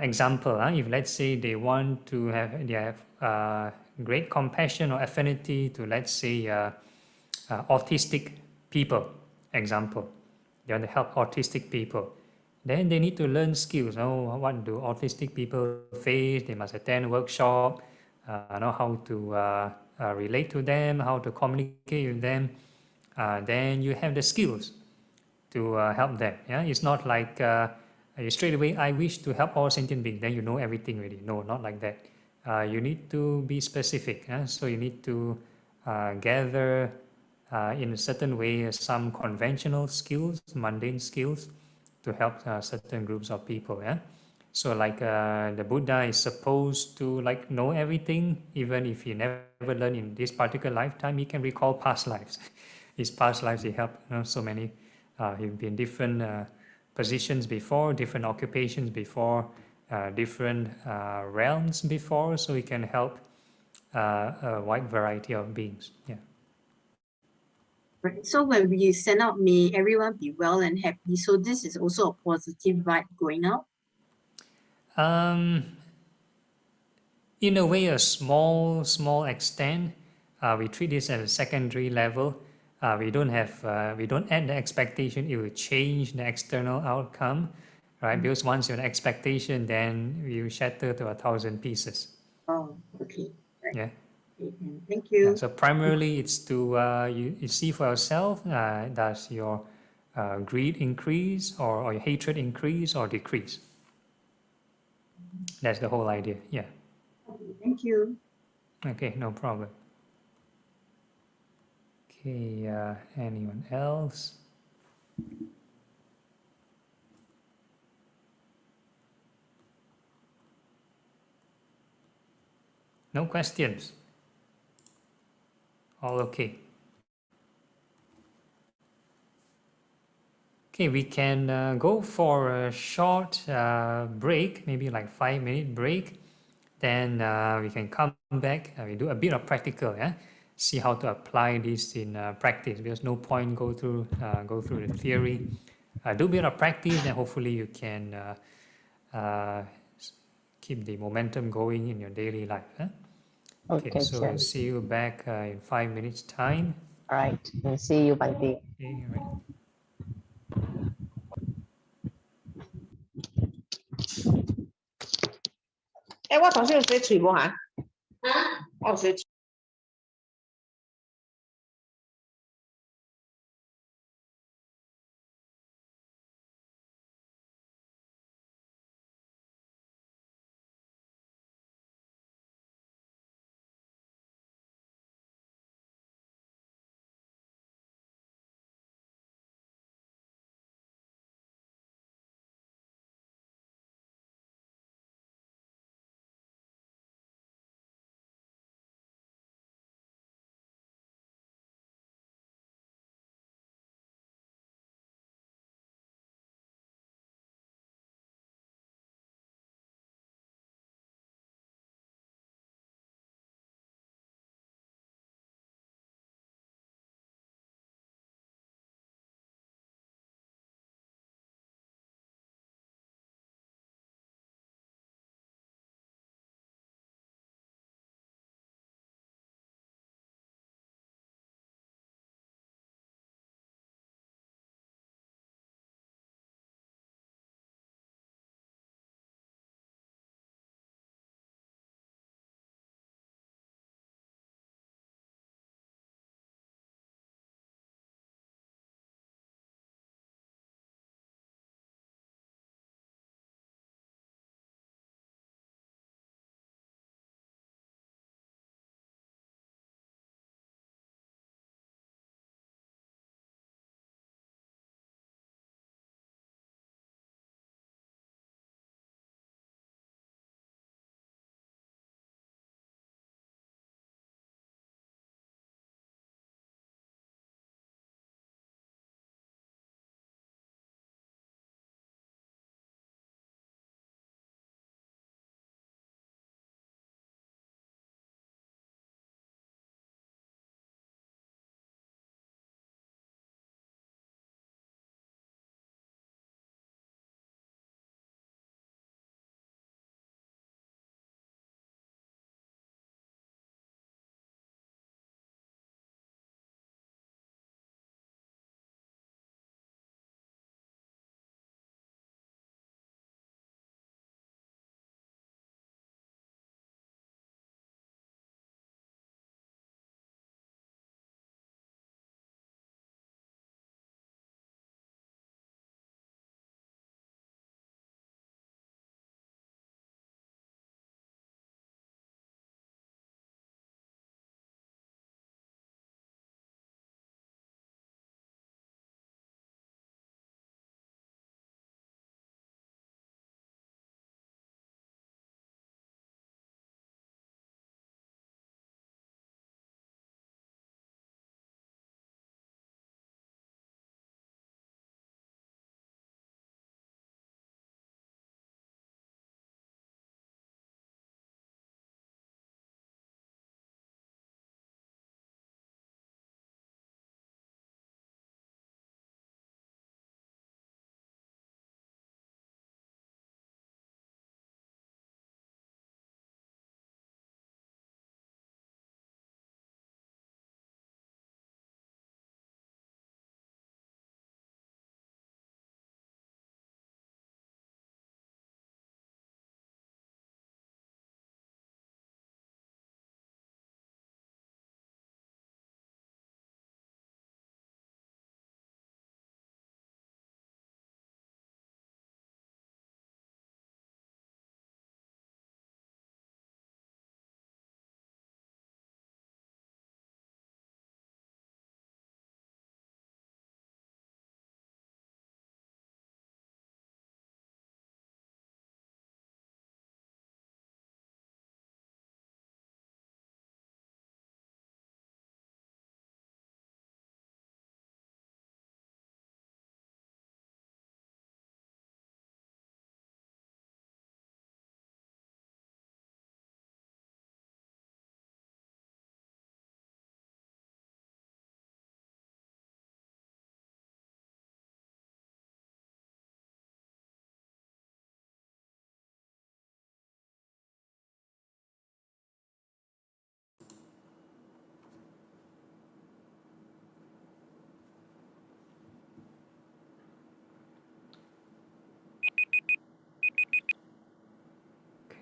example, if let's say they want to have, they have great compassion or affinity to, let's say, autistic people, example. They want to help autistic people. Then they need to learn skills. What do autistic people face? They must attend workshop, know how to relate to them, how to communicate with them. Then you have the skills to help them. Yeah, it's not like straight away I wish to help all sentient beings. Then you know everything already. No, not like that. You need to be specific. So you need to gather in a certain way some conventional skills, mundane skills, to help certain groups of people. Yeah. So like the Buddha is supposed to like know everything, even if he never learned in this particular lifetime, he can recall past lives. His past lives, he helped so many. He'd been in different positions before, different occupations before, different realms before, so he can help a wide variety of beings. Yeah. Right. So when we send out, may everyone be well and happy. So this is also a positive vibe going out. Um, in a way, a small extent. We treat this at a secondary level. We don't add the expectation it will change the external outcome, right? Because once you have an expectation, then you shatter to 1,000 pieces. Oh, okay. Right. Yeah. Okay, and thank Yeah, you. so primarily it's to you see for yourself, does your greed increase or your hatred increase or decrease? That's the whole idea. Yeah. Okay, thank you. Okay, no problem. Okay, anyone else? No questions? All okay. Okay, we can go for a short break, maybe like 5-minute break. Then we can come back. We do a bit of practical, yeah. See how to apply this in practice. Because no point go through the theory. Do a bit of practice, then hopefully you can keep the momentum going in your daily life. Huh? Okay, Okay, so sure. we'll see you back in 5 minutes time. All right. We'll see you Monday. Okay, right. 誒，我頭先要寫全部嚇，我寫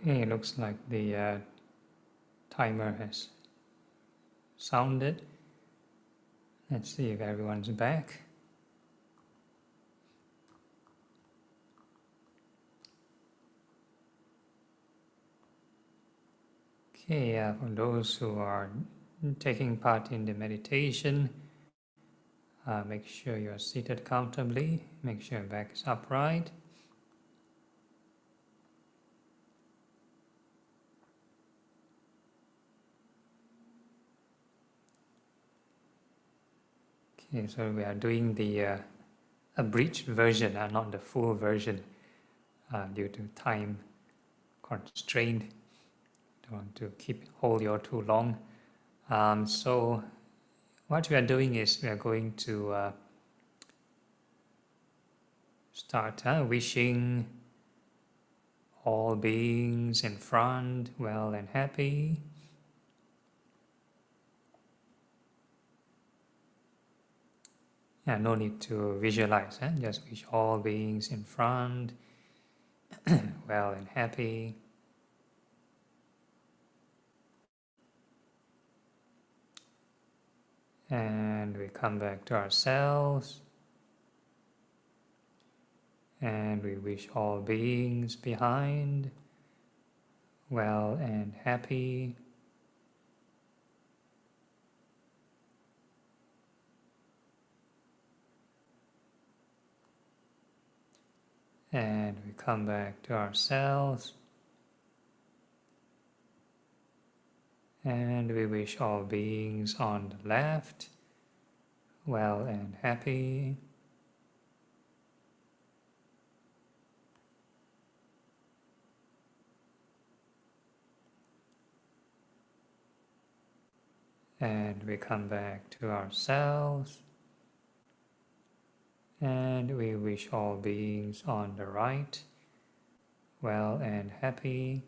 Okay, it looks like the timer has sounded. Let's see if everyone's back. Okay, for those who are taking part in the meditation, make sure you're seated comfortably, make sure your back is upright. Okay, so we are doing the abridged version, not the full version, due to time constraint. Don't want to hold you too long. So what we are doing is we are going to start wishing all beings in front well and happy. Yeah, no need to visualize, just wish all beings in front well and happy. And we come back to ourselves and we wish all beings behind well and happy. And we come back to ourselves and we wish all beings on the left well and happy. And we come back to ourselves and we wish all beings on the right well and happy.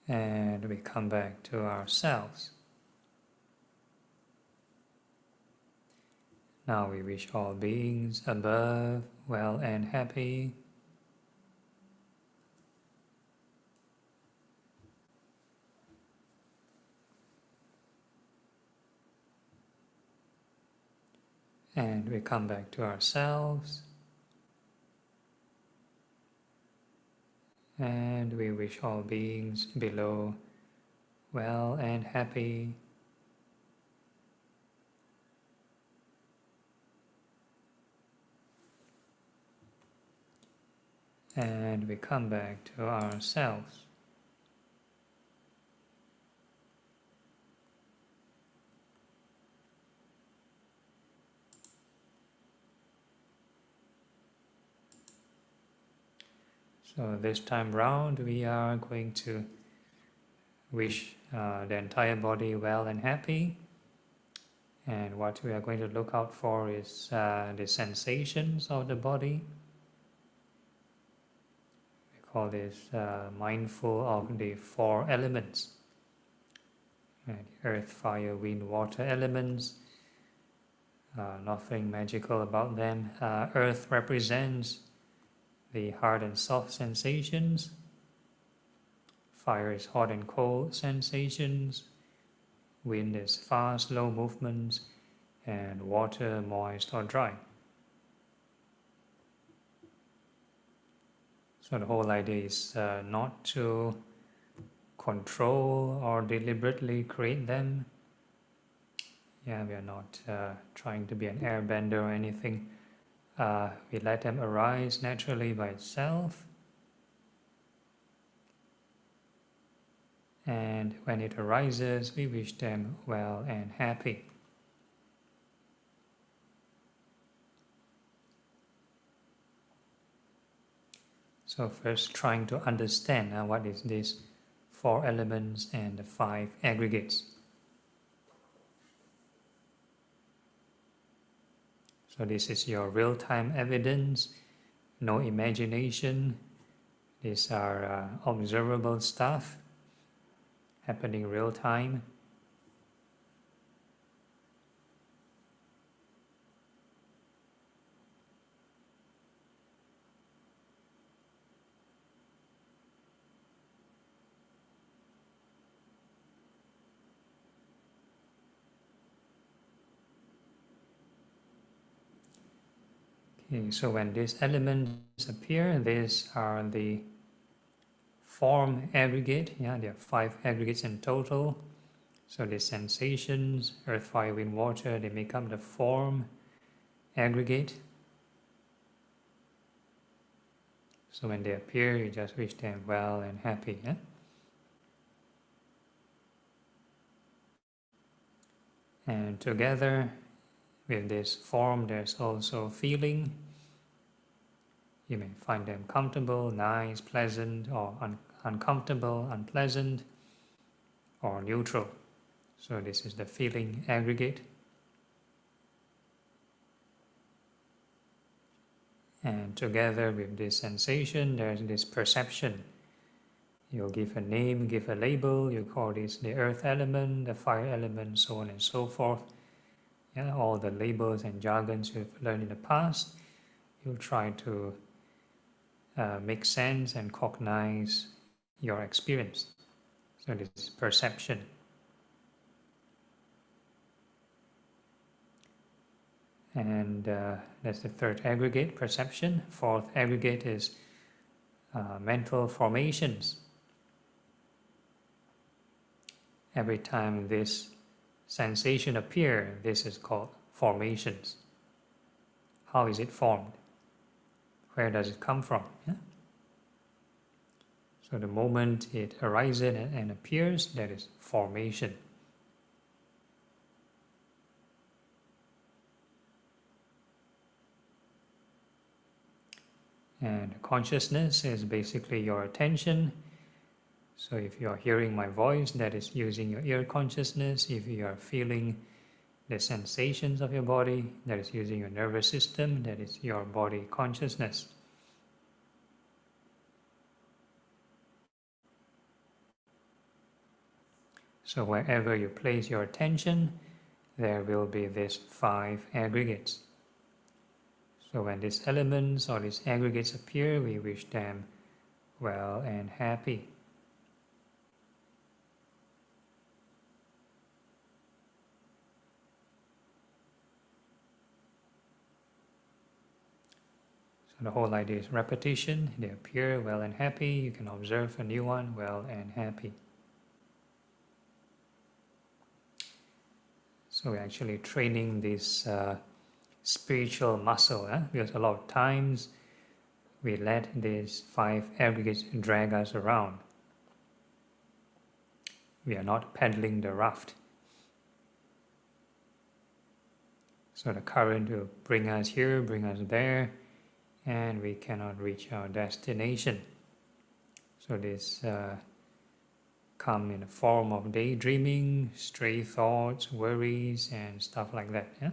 And we come back to ourselves. Now we wish all beings above well and happy. And we come back to ourselves. And we wish all beings below well and happy. And we come back to ourselves. So this time round we are going to wish the entire body well and happy. And what we are going to look out for is the sensations of the body. We call this mindful of the four elements. The earth, fire, wind, water elements. Nothing magical about them. Earth represents the hard and soft sensations. Fire is hot and cold sensations. Wind is fast, slow movements. And water, moist or dry. So the whole idea is not to control or deliberately create them. Yeah, we are not trying to be an airbender or anything. We let them arise naturally by itself. And when it arises, we wish them well and happy. So first trying to understand what is these four elements and the five aggregates. So this is your real-time evidence, no imagination. These are observable stuff happening real-time. Okay, so when these elements appear, these are the form aggregate. Yeah, there are 5 aggregates in total. So the sensations, earth, fire, wind, water, they make up the form aggregate. So when they appear, you just wish them well and happy. Yeah? And together with this form, there's also feeling. You may find them comfortable, nice, pleasant, or uncomfortable, unpleasant, or neutral. So this is the feeling aggregate. And together with this sensation, there's this perception. You'll give a name, give a label, you call this the earth element, the fire element, so on and so forth. Yeah, all the labels and jargons you've learned in the past, you'll try to make sense and cognize your experience. So this is perception. And that's the third aggregate, perception. Fourth aggregate is mental formations. Every time this sensation appears, this is called formations. How is it formed? Where does it come from? Yeah? So the moment it arises and appears, that is formation. And consciousness is basically your attention. So if you are hearing my voice, that is using your ear consciousness. If you are feeling the sensations of your body, that is using your nervous system, that is your body consciousness. So wherever you place your attention, there will be these 5 aggregates. So when these elements or these aggregates appear, we wish them well and happy. So the whole idea is repetition. They appear well and happy. You can observe a new one, well and happy. So we're actually training this spiritual muscle, because a lot of times we let these 5 aggregates drag us around. We are not paddling the raft. So the current will bring us here, bring us there, and we cannot reach our destination. So this come in the form of daydreaming, stray thoughts, worries, and stuff like that. Yeah?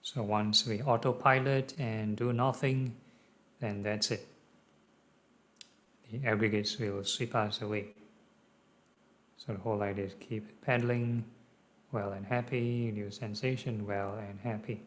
So once we autopilot and do nothing, then that's it. The aggregates will sweep us away. So the whole idea is keep paddling, well and happy, new sensation, well and happy.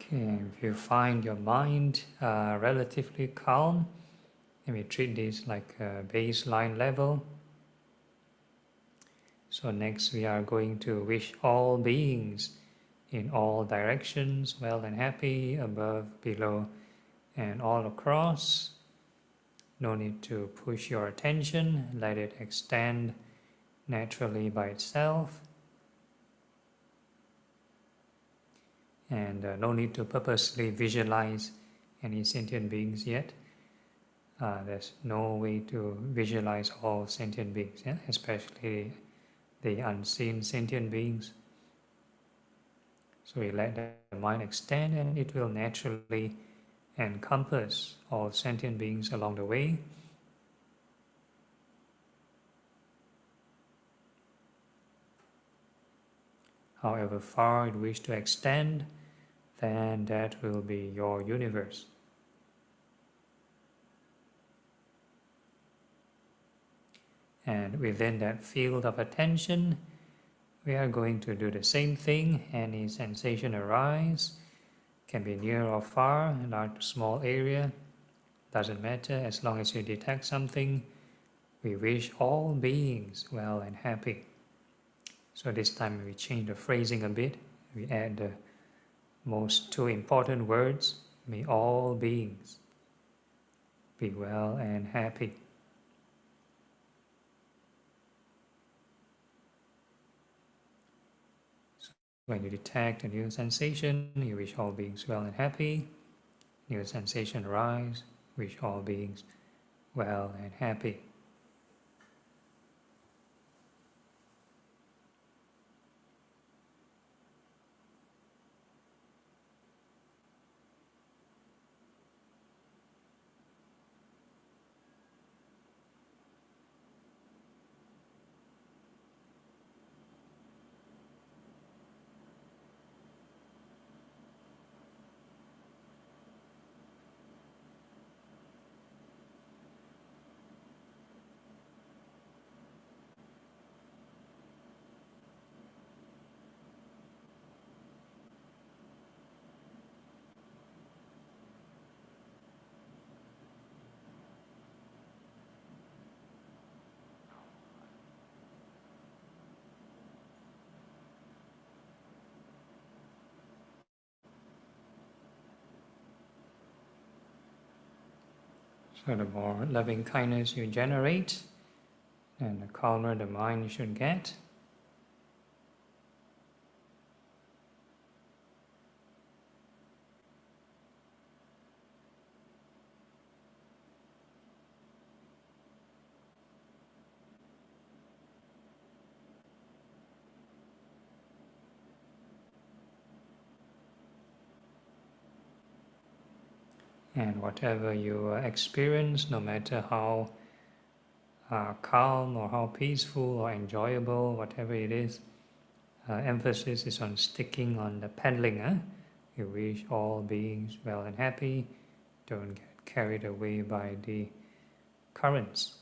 Okay, if you find your mind relatively calm, and we treat this like a baseline level. So next we are going to wish all beings in all directions well and happy, above, below, and all across. No need to push your attention, let it extend naturally by itself. And no need to purposely visualize any sentient beings yet. there's no way to visualize all sentient beings, yeah? Especially the unseen sentient beings. So we let the mind extend and it will naturally encompass all sentient beings along the way. However far it wishes to extend, then that will be your universe. And within that field of attention, we are going to do the same thing. Any sensation arise, can be near or far, large, small area, doesn't matter. As long as you detect something, we wish all beings well and happy. So this time we change the phrasing a bit. We add the most two important words. May all beings be well and happy. When you detect a new sensation, you wish all beings well and happy. New sensation arise, wish all beings well and happy. So the more loving kindness you generate, and the calmer the mind should get. And whatever you experience, no matter how calm or how peaceful or enjoyable, whatever it is, emphasis is on sticking on the paddling. You wish all beings well and happy. Don't get carried away by the currents.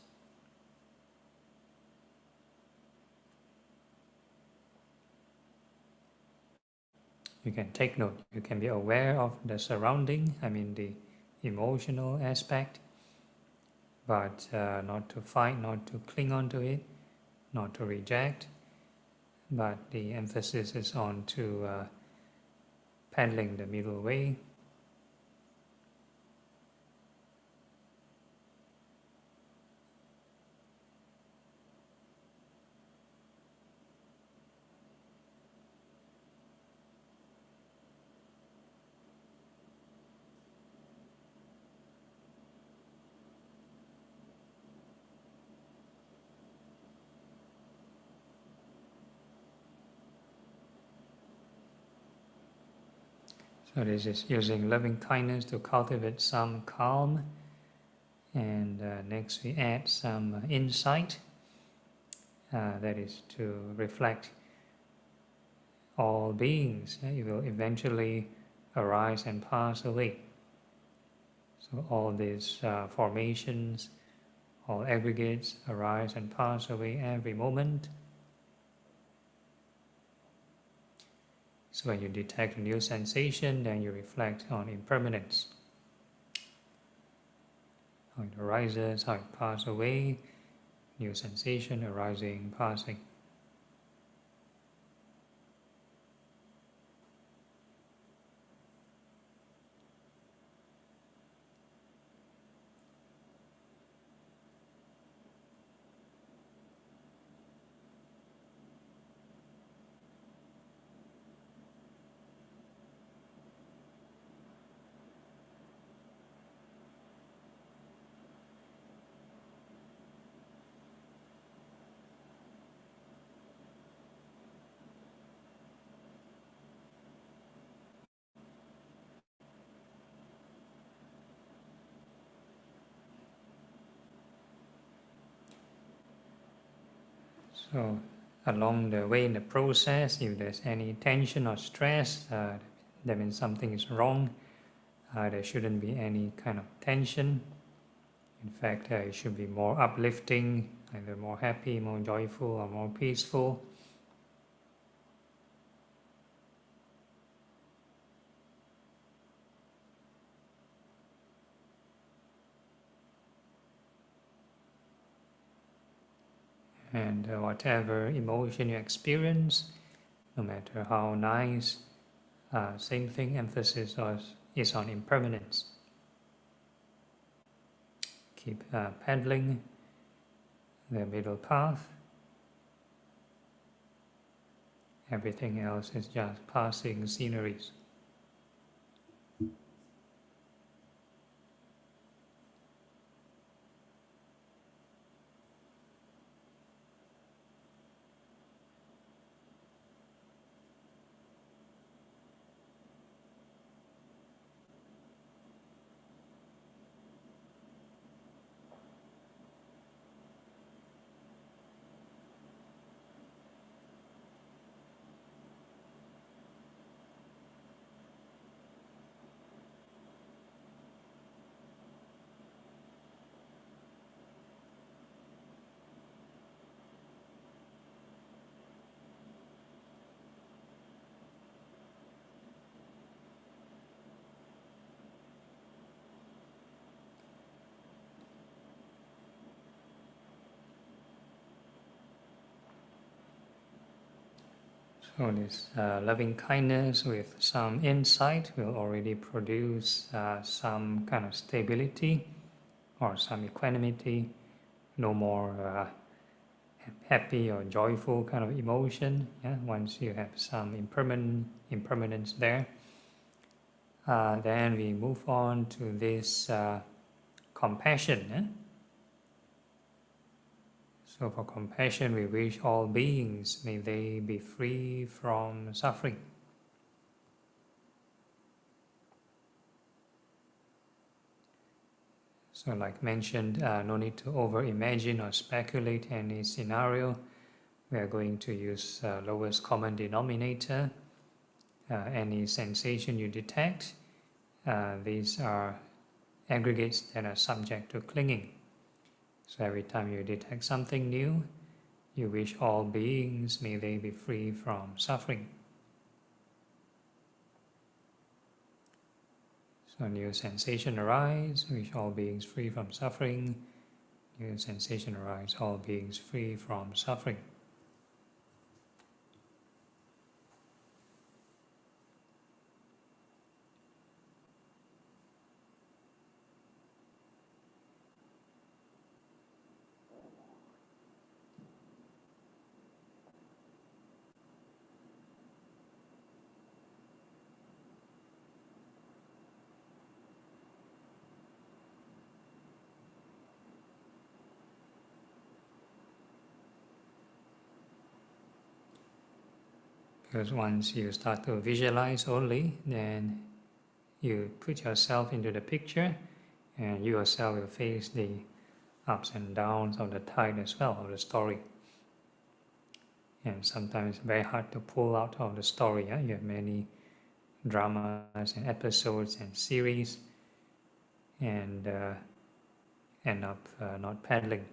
You can take note. You can be aware of the surrounding, the emotional aspect, but not to fight, not to cling on to it, not to reject, but the emphasis is on to paddling the middle way. So this is using loving kindness to cultivate some calm, and next we add some insight, that is to reflect all beings. It will eventually arise and pass away. So all these formations, all aggregates arise and pass away every moment. So when you detect a new sensation, then you reflect on impermanence. How it arises, how it passes away, new sensation arising, passing. So along the way in the process, if there's any tension or stress, that means something is wrong. There shouldn't be any kind of tension. In fact, it should be more uplifting, either more happy, more joyful, or more peaceful. And whatever emotion you experience, no matter how nice, same thing, emphasis is on impermanence. Keep paddling the middle path. Everything else is just passing sceneries. So this loving kindness with some insight will already produce some kind of stability or some equanimity, no more happy or joyful kind of emotion. Yeah? Once you have some impermanence there, then we move on to this compassion. Yeah? So for compassion, we wish all beings, may they be free from suffering. So like mentioned, no need to over-imagine or speculate any scenario. We are going to use lowest common denominator. Any sensation you detect, these are aggregates that are subject to clinging. So every time you detect something new, you wish all beings, may they be free from suffering. So new sensation arise, wish all beings free from suffering. New sensation arise, all beings free from suffering. Because once you start to visualize only, then you put yourself into the picture and you yourself will face the ups and downs of the tide as well, of the story. And sometimes it's very hard to pull out of the story. Yeah? You have many dramas and episodes and series and end up not paddling.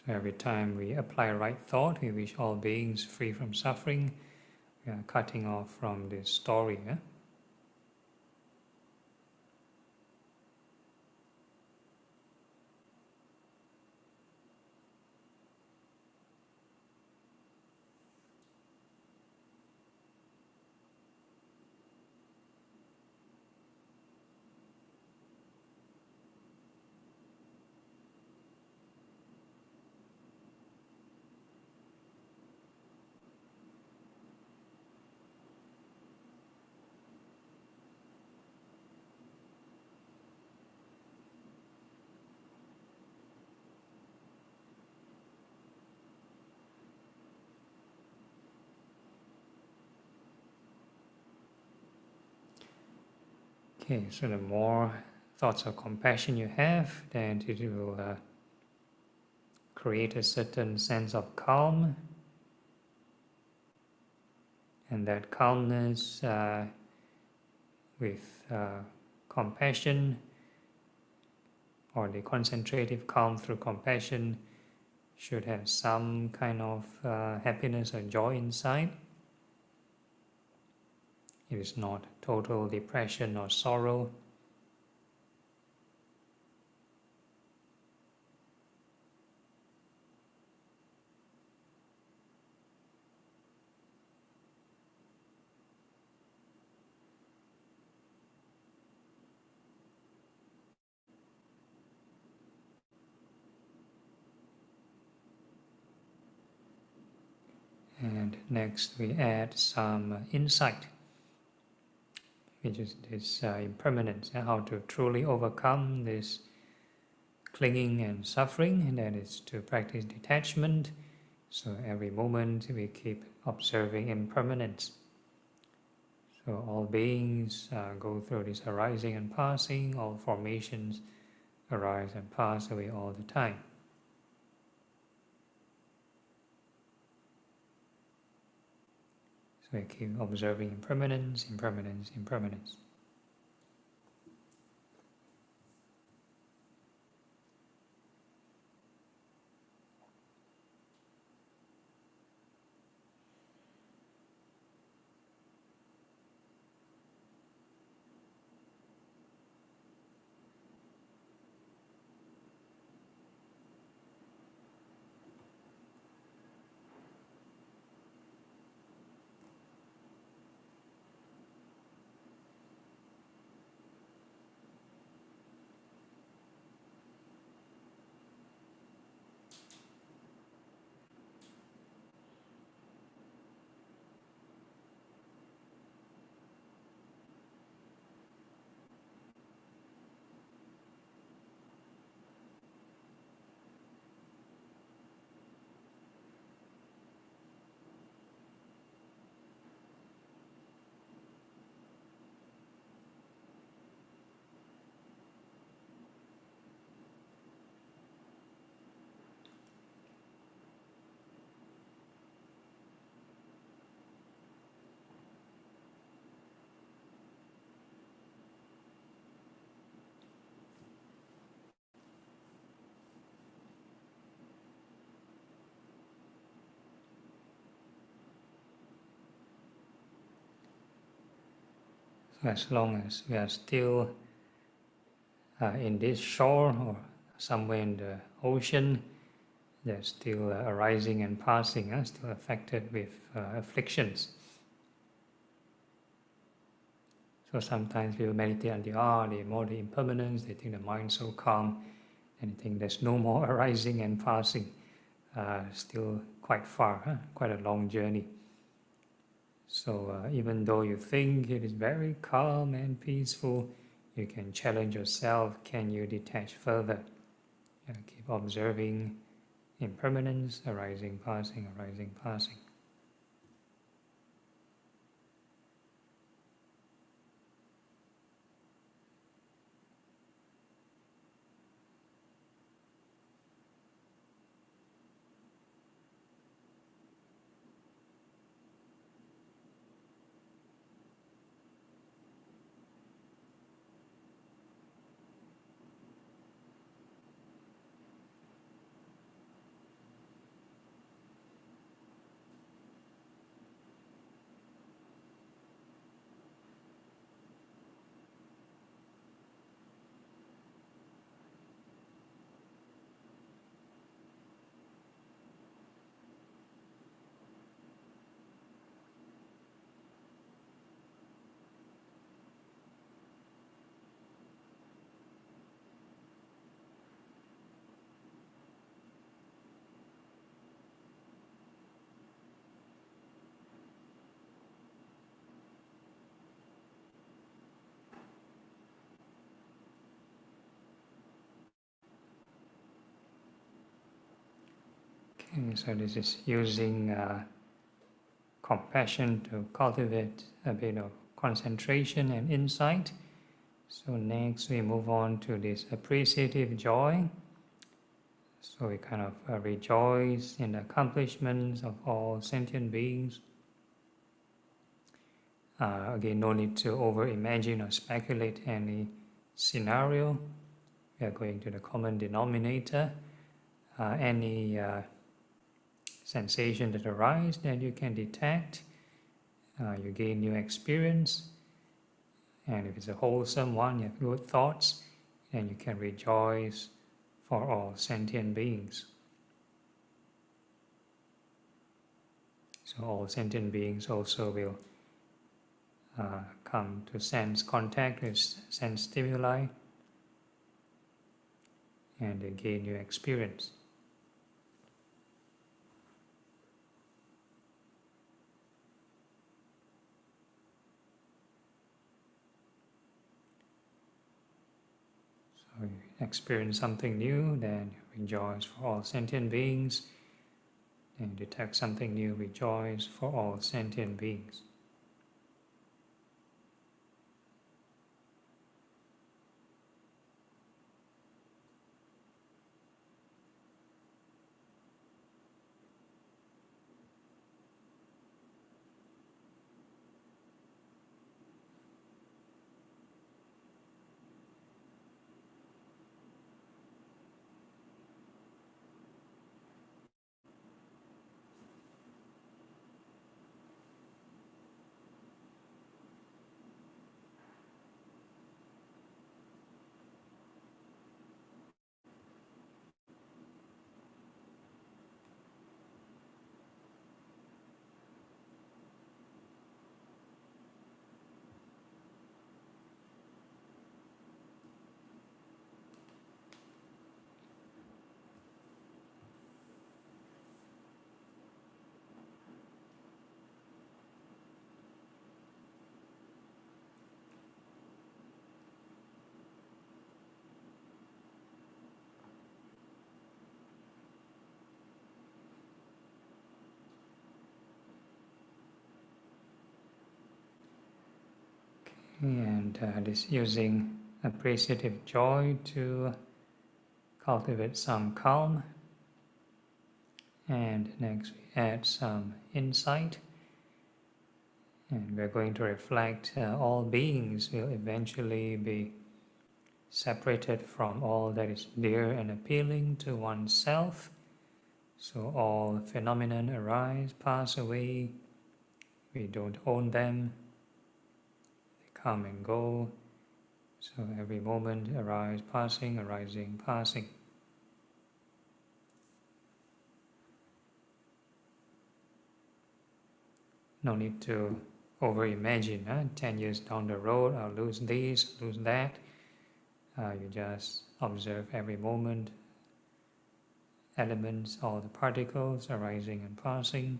So every time we apply right thought, we wish all beings free from suffering, we are cutting off from this story. Yeah? Okay, so the more thoughts of compassion you have, then it will create a certain sense of calm. And that calmness with compassion, or the concentrative calm through compassion, should have some kind of happiness or joy inside. It is not total depression or sorrow. And next we add some insight, which is this impermanence, how to truly overcome this clinging and suffering, and that is to practice detachment. So every moment we keep observing impermanence. So all beings go through this arising and passing, all formations arise and pass away all the time. So we keep observing impermanence, impermanence, impermanence. So as long as we are still in this shore or somewhere in the ocean, they're still arising and passing, still affected with afflictions. So sometimes people meditate on the more the impermanence, they think the mind so calm, and they think there's no more arising and passing. Still quite far, quite a long journey. So even though you think it is very calm and peaceful, you can challenge yourself, can you detach further? Keep observing impermanence, arising, passing, arising, passing. Okay, so this is using compassion to cultivate a bit of concentration and insight, So next we move on to this appreciative joy. So we kind of rejoice in the accomplishments of all sentient beings. Again, no need to over-imagine or speculate any scenario. We are going to the common denominator. Any sensation that arises that you can detect, you gain new experience. And if it's a wholesome one, you have good thoughts, and you can rejoice for all sentient beings. So all sentient beings also will come to sense contact with sense stimuli, and they gain new experience. So you experience something new, then you rejoice for all sentient beings. Then you detect something new, rejoice for all sentient beings. And this using appreciative joy to cultivate some calm. And next we add some insight. And we're going to reflect all beings will eventually be separated from all that is dear and appealing to oneself. So all phenomena arise, pass away. We don't own them. They come and go. So every moment arise, passing, arising, passing. No need to over-imagine. 10 years down the road, I'll lose this, lose that. You just observe every moment, elements, all the particles arising and passing.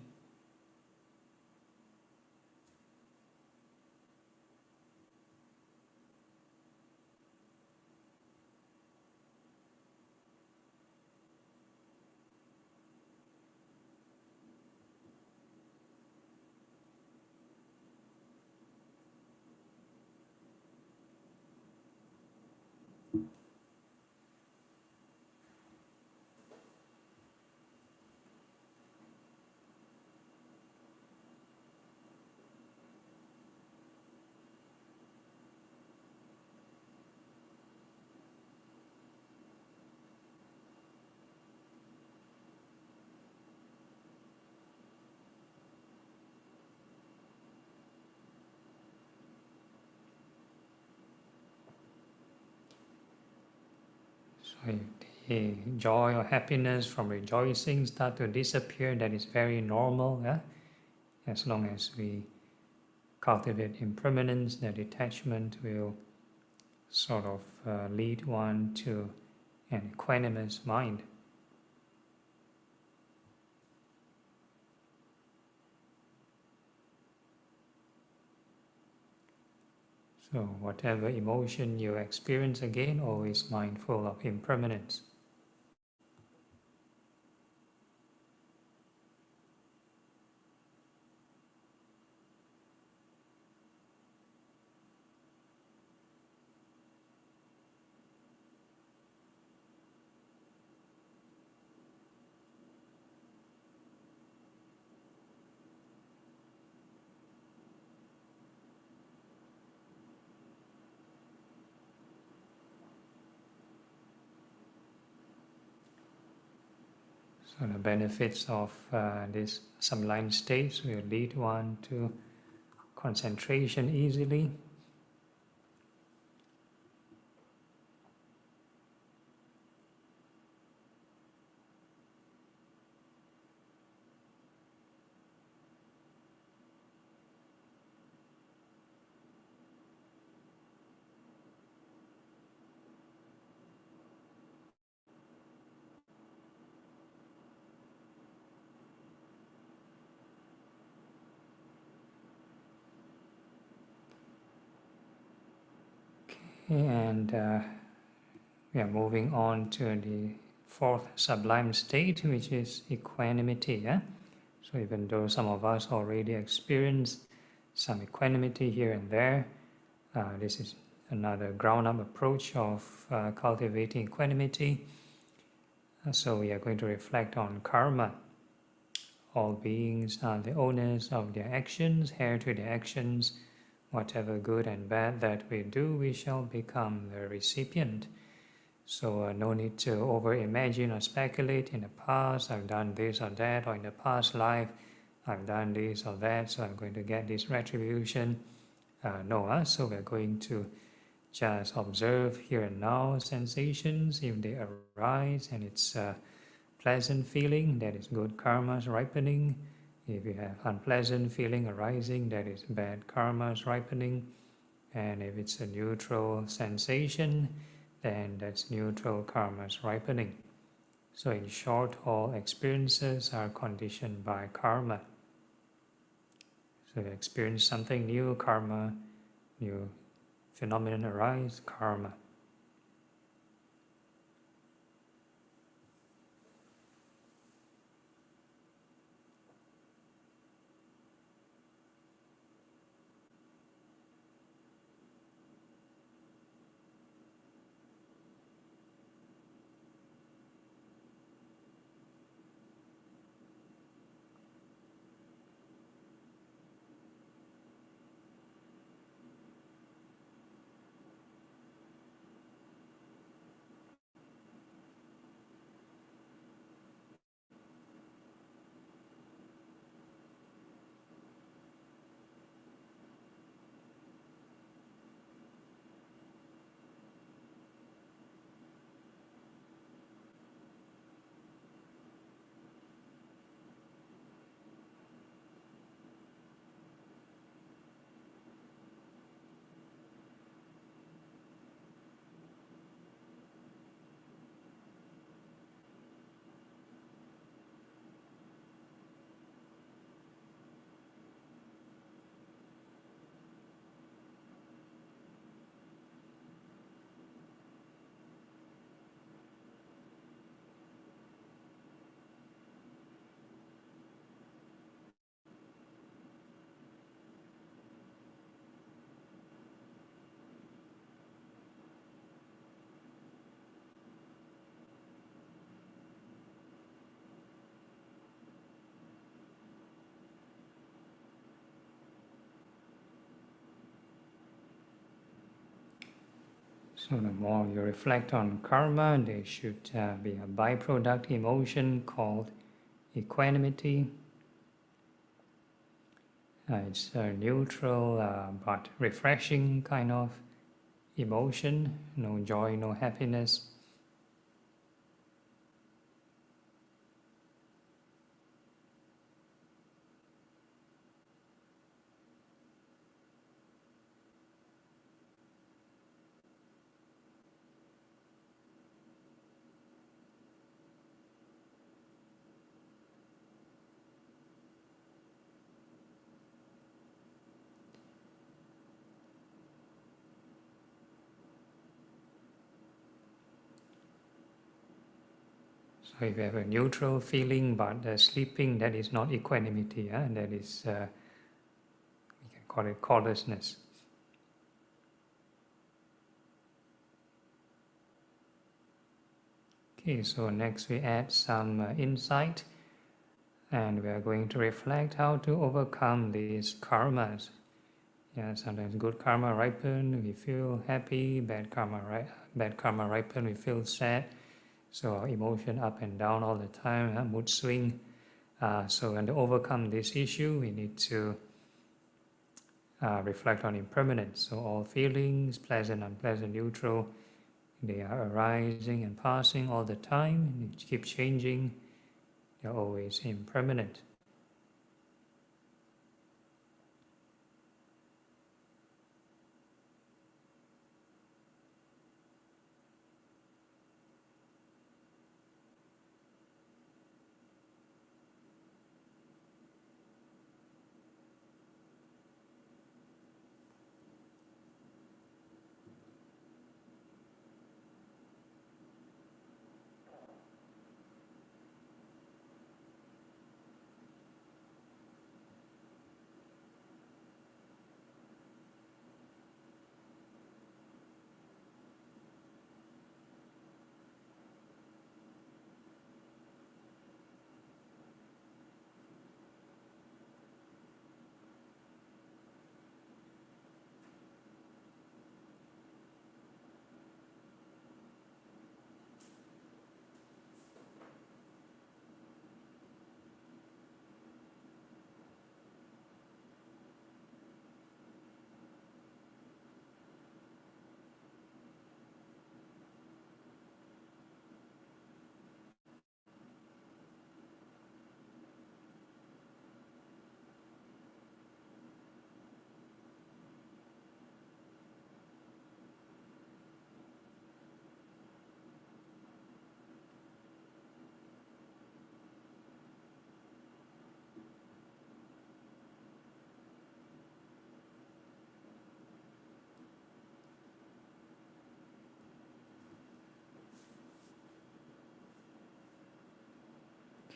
So if the joy or happiness from rejoicing start to disappear, that is very normal. As long as we cultivate impermanence, the detachment will sort of lead one to an equanimous mind. So whatever emotion you experience, again, always mindful of impermanence. So the benefits of this sublime state will lead one to concentration easily. And we are moving on to the fourth sublime state, which is equanimity. Yeah? So even though some of us already experience some equanimity here and there, this is another ground-up approach of cultivating equanimity. So we are going to reflect on karma. All beings are the owners of their actions, heir to their actions. Whatever good and bad that we do, we shall become the recipient. So no need to over-imagine or speculate in the past, I've done this or that, or in the past life, I've done this or that, so I'm going to get this retribution. So we're going to just observe here and now sensations. If they arise and it's a pleasant feeling, that is good karma's ripening. If you have unpleasant feeling arising, that is bad karma's ripening. And if it's a neutral sensation, then that's neutral karma's ripening. So in short, all experiences are conditioned by karma. So you experience something new, karma, new phenomenon arise, karma. So the more you reflect on karma, there should be a byproduct emotion called equanimity. It's a neutral but refreshing kind of emotion, no joy, no happiness. So if you have a neutral feeling but sleeping, that is not equanimity, that is, we can call it callous. Okay, so next we add some insight, and we are going to reflect how to overcome these karmas. Yeah, sometimes good karma ripen, we feel happy, bad karma ripen, we feel sad. So our emotion up and down all the time, mood swing. So when to overcome this issue, we need to reflect on impermanence. So all feelings, pleasant, unpleasant, neutral, they are arising and passing all the time, and they keep changing. They're always impermanent.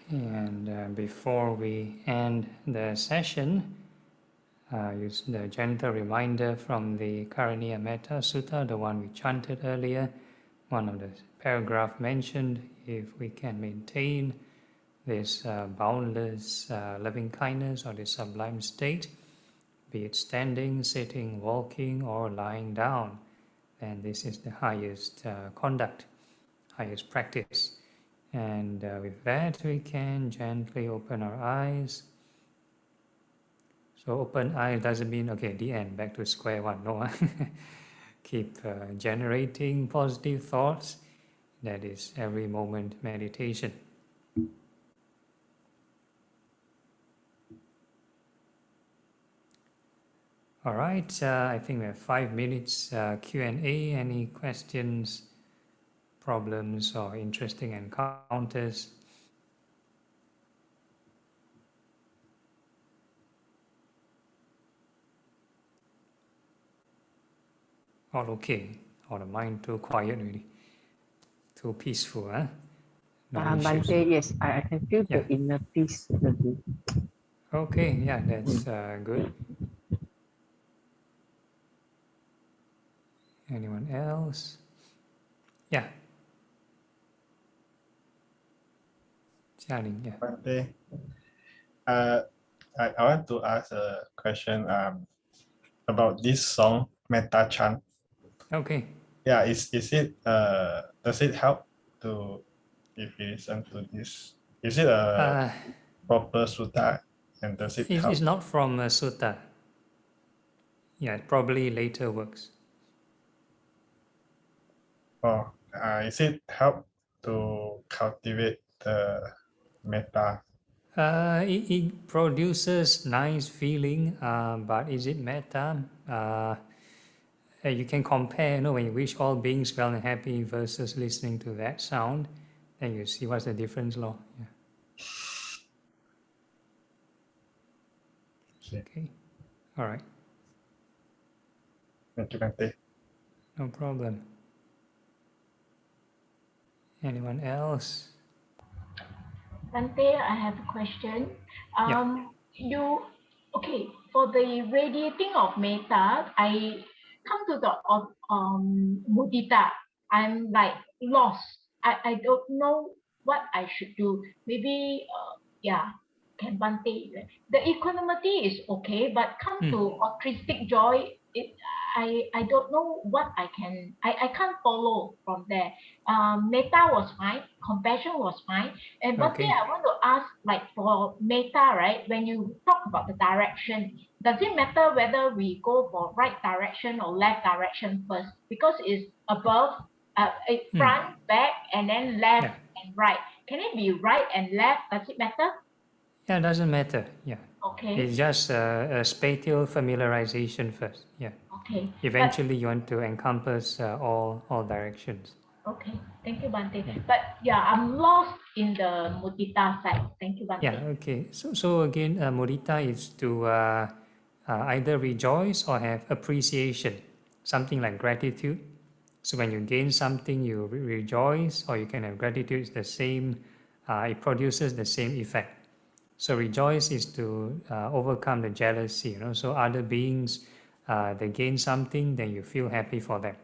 And before we end the session, use the gentle reminder from the Karaniya Metta Sutta, the one we chanted earlier. One of the paragraph mentioned, if we can maintain this boundless loving kindness or this sublime state, be it standing, sitting, walking, or lying down, then this is the highest conduct, highest practice. And with that, we can gently open our eyes. So open eye doesn't mean, okay, the end, back to square one. No, keep generating positive thoughts. That is every moment meditation. All right, I think we have 5 minutes Q&A. Any questions, problems, or interesting encounters? All okay? Or the mind too quiet really? Too peaceful, huh? No issues. Bante, yes, I can feel Yeah. the inner peace. Really. Okay, yeah, that's good. Anyone else? Yeah. Jialing, yeah. Bante, I want to ask a question about this song, Metta Chant. Okay. Yeah, is it does it help to if you listen to this? Is it a proper sutta and does it help? It's not from Sutta. Yeah, it probably later works. Or is it help to cultivate the metta? It produces nice feeling, but is it metta? You can compare, when you wish all beings well and happy versus listening to that sound, then you see what's the difference, Lord. Yeah. Okay. All right. Thank you, Bante. No problem. Anyone else? Bante, I have a question. For the radiating of metta, I come to the mudita. I'm like lost. I don't know what I should do. Maybe can Bante. The equanimity is okay, but come to altruistic joy, I don't know what I can't follow from there. Metta was fine, compassion was fine. And but Okay. I want to ask, like for metta, right? When you talk about the direction, does it matter whether we go for right direction or left direction first? Because it's above, front, back, and then left Yeah. and right. Can it be right and left? Does it matter? Yeah, it doesn't matter. Yeah. Okay. It's just a spatial familiarization first. Yeah. Okay. But Eventually, you want to encompass all directions. okay, thank you, Bante. Yeah. But yeah, I'm lost in the mudita side. Thank you, Bante. Yeah. Okay. So again, mudita is to either rejoice or have appreciation, something like gratitude. So when you gain something, you rejoice, or you can have gratitude. It's the same. It produces the same effect. So rejoice is to overcome the jealousy. So other beings, they gain something, then you feel happy for them.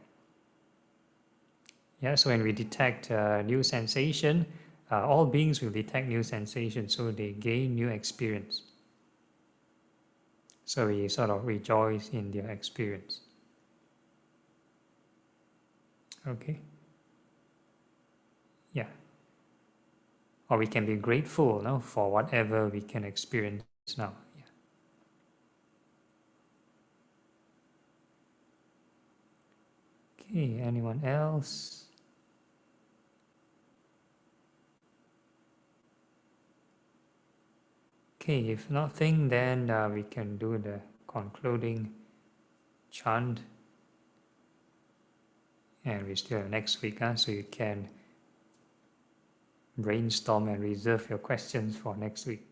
Yeah. So when we detect new sensation, all beings will detect new sensation, so they gain new experience. So we sort of rejoice in their experience. Okay. Yeah. Or we can be grateful, for whatever we can experience now. Yeah. Okay, anyone else? Okay, if nothing, then we can do the concluding chant. And we still have next week, so you can brainstorm and reserve your questions for next week.